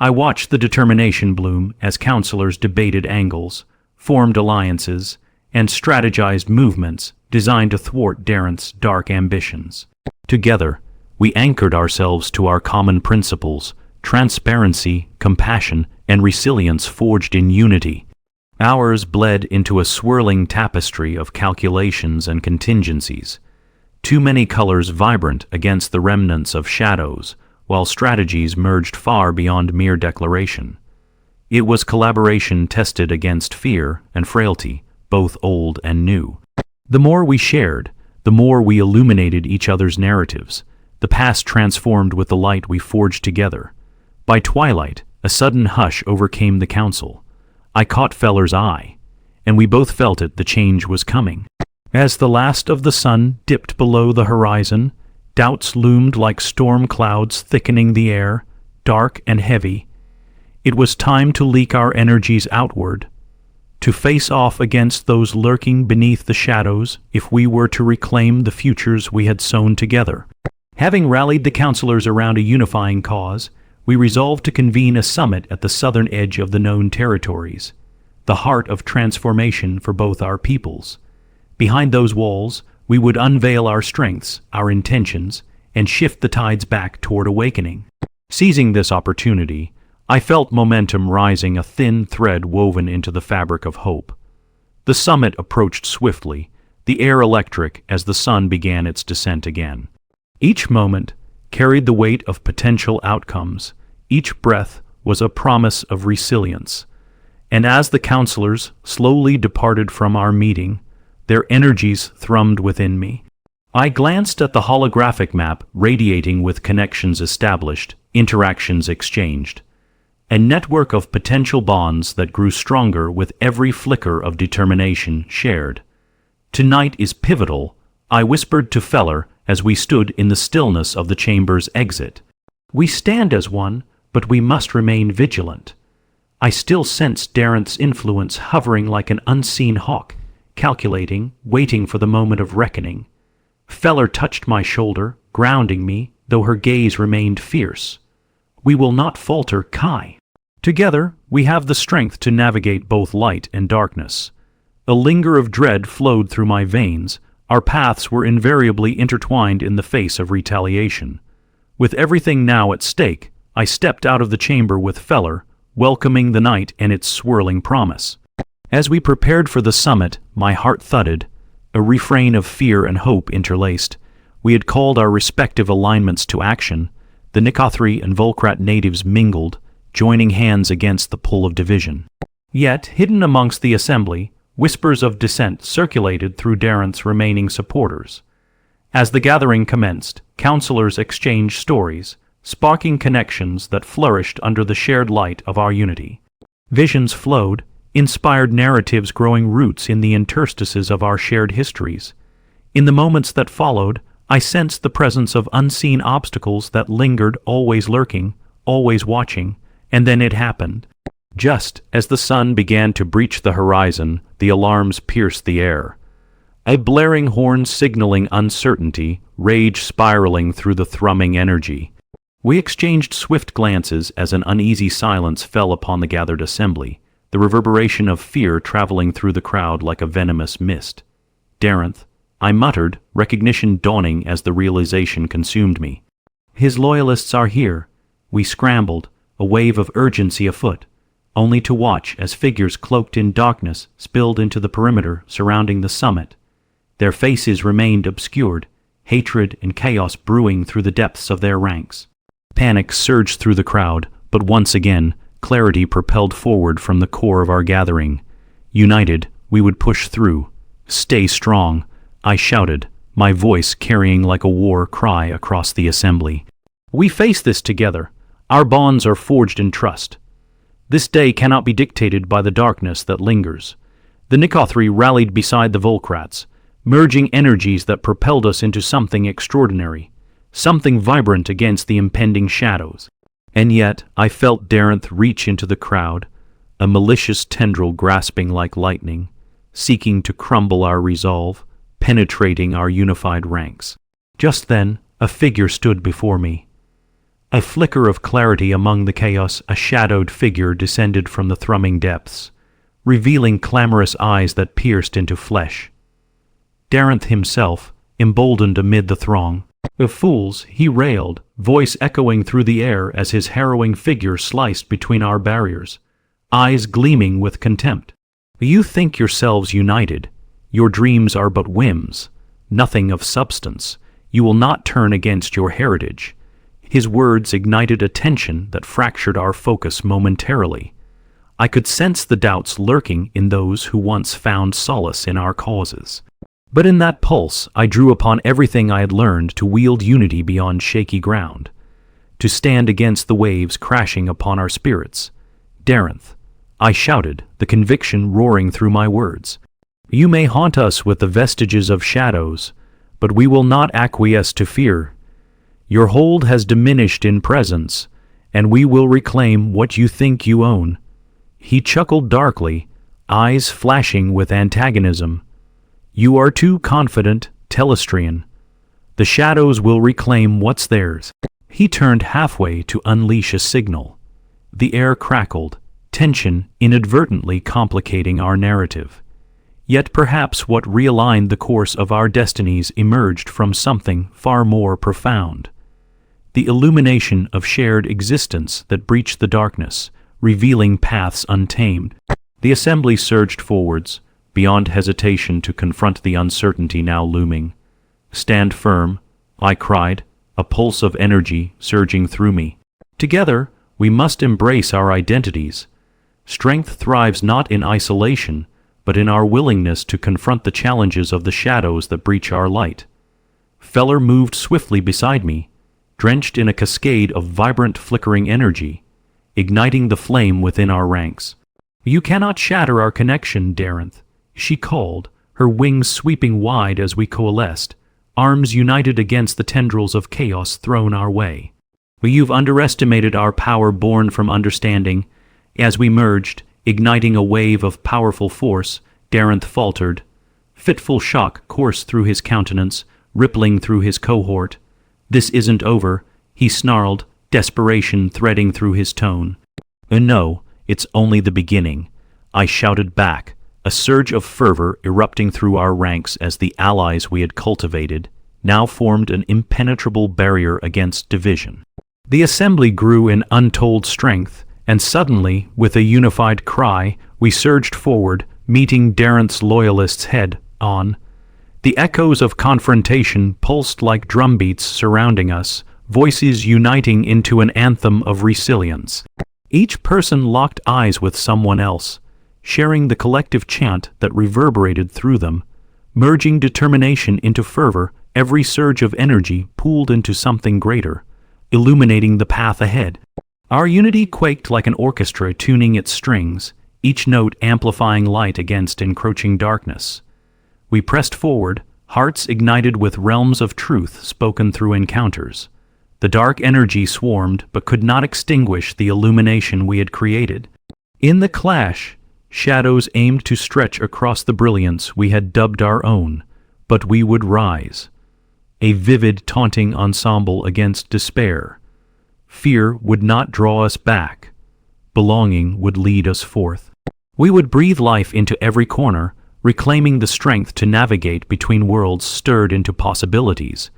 I watched the determination bloom as councillors debated angles, formed alliances, and strategized movements designed to thwart Darenth's dark ambitions. Together, we anchored ourselves to our common principles: transparency, compassion, and resilience forged in unity. Ours bled into a swirling tapestry of calculations and contingencies, too many colors vibrant against the remnants of shadows, while strategies merged far beyond mere declaration. It was collaboration tested against fear and frailty, both old and new. The more we shared, the more we illuminated each other's narratives, the past transformed with the light we forged together. By twilight, a sudden hush overcame the council. I caught Feller's eye, and we both felt it, the change was coming. As the last of the sun dipped below the horizon, doubts loomed like storm clouds thickening the air, dark and heavy. It was time to leak our energies outward, to face off against those lurking beneath the shadows if we were to reclaim the futures we had sown together. Having rallied the councillors around a unifying cause, we resolved to convene a summit at the southern edge of the known territories, the heart of transformation for both our peoples. Behind those walls, we would unveil our strengths, our intentions, and shift the tides back toward awakening. Seizing this opportunity, I felt momentum rising, a thin thread woven into the fabric of hope. The summit approached swiftly, the air electric as the sun began its descent again. Each moment carried the weight of potential outcomes. Each breath was a promise of resilience. And as the councillors slowly departed from our meeting, their energies thrummed within me. I glanced at the holographic map radiating with connections established, interactions exchanged. A network of potential bonds that grew stronger with every flicker of determination shared. "Tonight is pivotal," I whispered to Feller as we stood in the stillness of the chamber's exit. "We stand as one, but we must remain vigilant." I still sensed Darenth's influence hovering like an unseen hawk, calculating, waiting for the moment of reckoning. Feller touched my shoulder, grounding me, though her gaze remained fierce. "We will not falter, Kai. Together, we have the strength to navigate both light and darkness." A linger of dread flowed through my veins. Our paths were invariably intertwined in the face of retaliation. With everything now at stake, I stepped out of the chamber with Feller, welcoming the night and its swirling promise. As we prepared for the summit, my heart thudded, a refrain of fear and hope interlaced. We had called our respective alignments to action. The Nikothri and Volkrat natives mingled, joining hands against the pull of division. Yet, hidden amongst the assembly, whispers of dissent circulated through Darenth's remaining supporters. As the gathering commenced, counselors exchanged stories, sparking connections that flourished under the shared light of our unity. Visions flowed, inspired narratives growing roots in the interstices of our shared histories. In the moments that followed, I sensed the presence of unseen obstacles that lingered, always lurking, always watching, and then it happened. Just as the sun began to breach the horizon, the alarms pierced the air. A blaring horn signaling uncertainty, rage spiraling through the thrumming energy. We exchanged swift glances as an uneasy silence fell upon the gathered assembly, the reverberation of fear traveling through the crowd like a venomous mist. Darenth, I muttered, recognition dawning as the realization consumed me. His loyalists are here. We scrambled, a wave of urgency afoot, only to watch as figures cloaked in darkness spilled into the perimeter surrounding the summit. Their faces remained obscured, hatred and chaos brewing through the depths of their ranks. Panic surged through the crowd, but once again, clarity propelled forward from the core of our gathering. United, we would push through. Stay strong, I shouted, my voice carrying like a war cry across the assembly. We face this together. Our bonds are forged in trust. This day cannot be dictated by the darkness that lingers. The Nikothri rallied beside the Volkrats, merging energies that propelled us into something extraordinary, something vibrant against the impending shadows. And yet, I felt Darenth reach into the crowd, a malicious tendril grasping like lightning, seeking to crumble our resolve, penetrating our unified ranks. Just then, a figure stood before me. A flicker of clarity among the chaos, a shadowed figure descended from the thrumming depths, revealing clamorous eyes that pierced into flesh. Darenth himself, emboldened amid the throng. Of fools, he railed, voice echoing through the air as his harrowing figure sliced between our barriers, eyes gleaming with contempt. You think yourselves united. Your dreams are but whims, nothing of substance. You will not turn against your heritage. His words ignited a tension that fractured our focus momentarily. I could sense the doubts lurking in those who once found solace in our causes. But in that pulse, I drew upon everything I had learned to wield unity beyond shaky ground, to stand against the waves crashing upon our spirits. Darenth, I shouted, the conviction roaring through my words. You may haunt us with the vestiges of shadows, but we will not acquiesce to fear. Your hold has diminished in presence, and we will reclaim what you think you own. He chuckled darkly, eyes flashing with antagonism. You are too confident, Telestrian. The shadows will reclaim what's theirs. He turned halfway to unleash a signal. The air crackled, tension inadvertently complicating our narrative. Yet perhaps what realigned the course of our destinies emerged from something far more profound. The illumination of shared existence that breached the darkness, revealing paths untamed. The assembly surged forwards, beyond hesitation to confront the uncertainty now looming. Stand firm, I cried, a pulse of energy surging through me. Together, we must embrace our identities. Strength thrives not in isolation, but in our willingness to confront the challenges of the shadows that breach our light. Feller moved swiftly beside me, drenched in a cascade of vibrant flickering energy, igniting the flame within our ranks. You cannot shatter our connection, Darenth, she called, her wings sweeping wide as we coalesced, arms united against the tendrils of chaos thrown our way. You've underestimated our power born from understanding. As we merged, igniting a wave of powerful force, Darenth faltered. Fitful shock coursed through his countenance, rippling through his cohort. This isn't over, he snarled, desperation threading through his tone. No, it's only the beginning, I shouted back, a surge of fervor erupting through our ranks as the allies we had cultivated now formed an impenetrable barrier against division. The assembly grew in untold strength, And suddenly, with a unified cry, we surged forward, meeting Darrenth's loyalists head on. The echoes of confrontation pulsed like drumbeats surrounding us, voices uniting into an anthem of resilience. Each person locked eyes with someone else, sharing the collective chant that reverberated through them. Merging determination into fervor, every surge of energy pooled into something greater, illuminating the path ahead. Our unity quaked like an orchestra tuning its strings, each note amplifying light against encroaching darkness. We pressed forward, hearts ignited with realms of truth spoken through encounters. The dark energy swarmed but could not extinguish the illumination we had created. In the clash, shadows aimed to stretch across the brilliance we had dubbed our own, but we would rise. A vivid, taunting ensemble against despair. Fear would not draw us back. Belonging would lead us forth. We would breathe life into every corner, reclaiming the strength to navigate between worlds stirred into possibilities.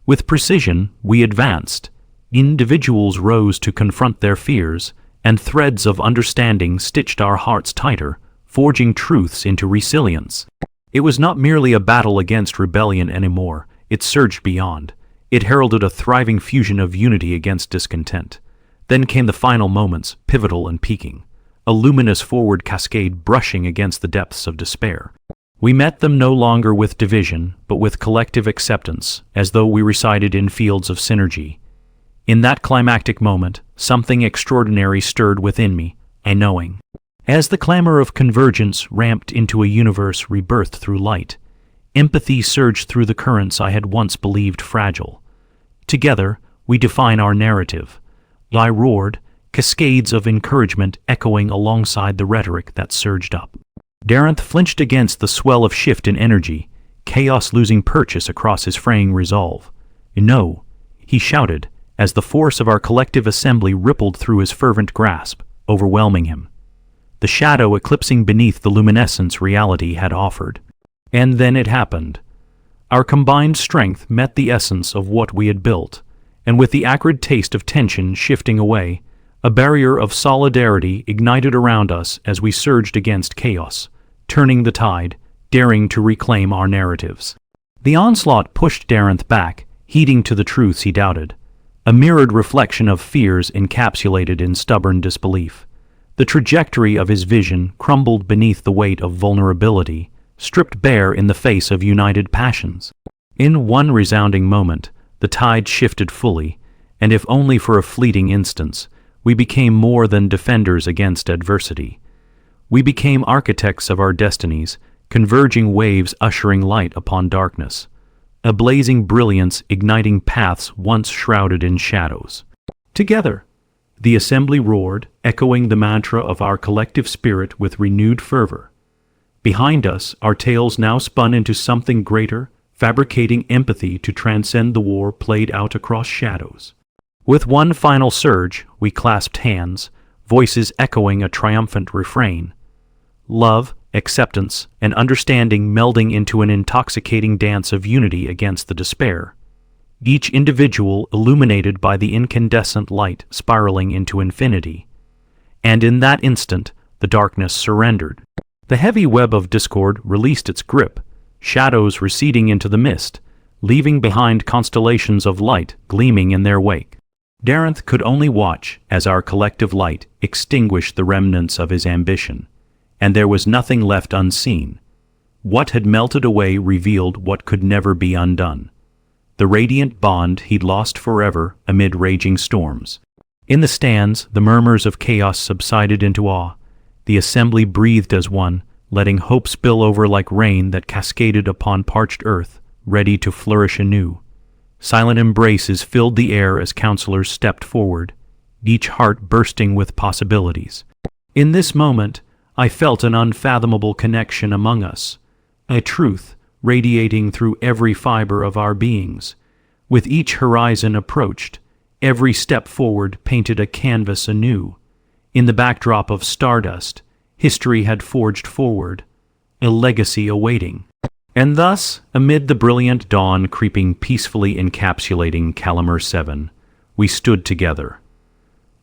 With precision, we advanced. Individuals rose to confront their fears, and threads of understanding stitched our hearts tighter, forging truths into resilience. It was not merely a battle against rebellion anymore, it surged beyond. It heralded a thriving fusion of unity against discontent. Then came the final moments, pivotal and peaking, a luminous forward cascade brushing against the depths of despair. We met them no longer with division, but with collective acceptance, as though we resided in fields of synergy. In that climactic moment, something extraordinary stirred within me, a knowing. As the clamor of convergence ramped into a universe rebirthed through light, empathy surged through the currents I had once believed fragile. Together, we define our narrative. I roared, cascades of encouragement echoing alongside the rhetoric that surged up. Darrenth flinched against the swell of shift in energy, chaos losing purchase across his fraying resolve. "No," he shouted, as the force of our collective assembly rippled through his fervent grasp, overwhelming him. The shadow eclipsing beneath the luminescence reality had offered. And then it happened. Our combined strength met the essence of what we had built, and with the acrid taste of tension shifting away, a barrier of solidarity ignited around us as we surged against chaos, turning the tide, daring to reclaim our narratives. The onslaught pushed Darrenth back, heeding to the truths he doubted, a mirrored reflection of fears encapsulated in stubborn disbelief. The trajectory of his vision crumbled beneath the weight of vulnerability, stripped bare in the face of united passions. In one resounding moment, the tide shifted fully, and if only for a fleeting instance, we became more than defenders against adversity. We became architects of our destinies, converging waves ushering light upon darkness, a blazing brilliance igniting paths once shrouded in shadows. Together, the assembly roared, echoing the mantra of our collective spirit with renewed fervor. Behind us, our tales now spun into something greater, fabricating empathy to transcend the war played out across shadows. With one final surge, we clasped hands, voices echoing a triumphant refrain. Love, acceptance, and understanding melding into an intoxicating dance of unity against the despair. Each individual illuminated by the incandescent light spiraling into infinity. And in that instant, the darkness surrendered. The heavy web of discord released its grip, shadows receding into the mist, leaving behind constellations of light gleaming in their wake. Darrenth could only watch as our collective light extinguished the remnants of his ambition, and there was nothing left unseen. What had melted away revealed what could never be undone. The radiant bond he'd lost forever amid raging storms. In the stands, the murmurs of chaos subsided into awe. The assembly breathed as one, letting hope spill over like rain that cascaded upon parched earth, ready to flourish anew. Silent embraces filled the air as counselors stepped forward, each heart bursting with possibilities. In this moment, I felt an unfathomable connection among us, a truth radiating through every fiber of our beings. With each horizon approached, every step forward painted a canvas anew. In the backdrop of stardust, history had forged forward, a legacy awaiting. And thus, amid the brilliant dawn creeping peacefully encapsulating Calamer 7, we stood together.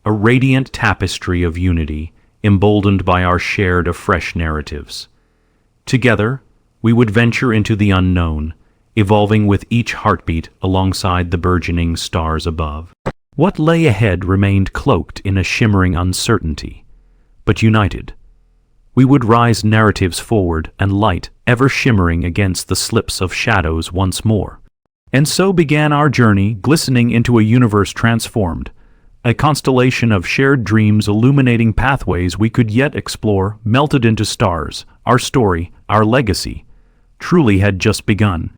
a radiant tapestry of unity, emboldened by our shared afresh narratives. Together, we would venture into the unknown, evolving with each heartbeat alongside the burgeoning stars above. What lay ahead remained cloaked in a shimmering uncertainty, but united. We would rise narratives forward and light ever shimmering against the slips of shadows once more. And so began our journey, glistening into a universe transformed, a constellation of shared dreams illuminating pathways we could yet explore, melted into stars. Our story, our legacy, truly had just begun.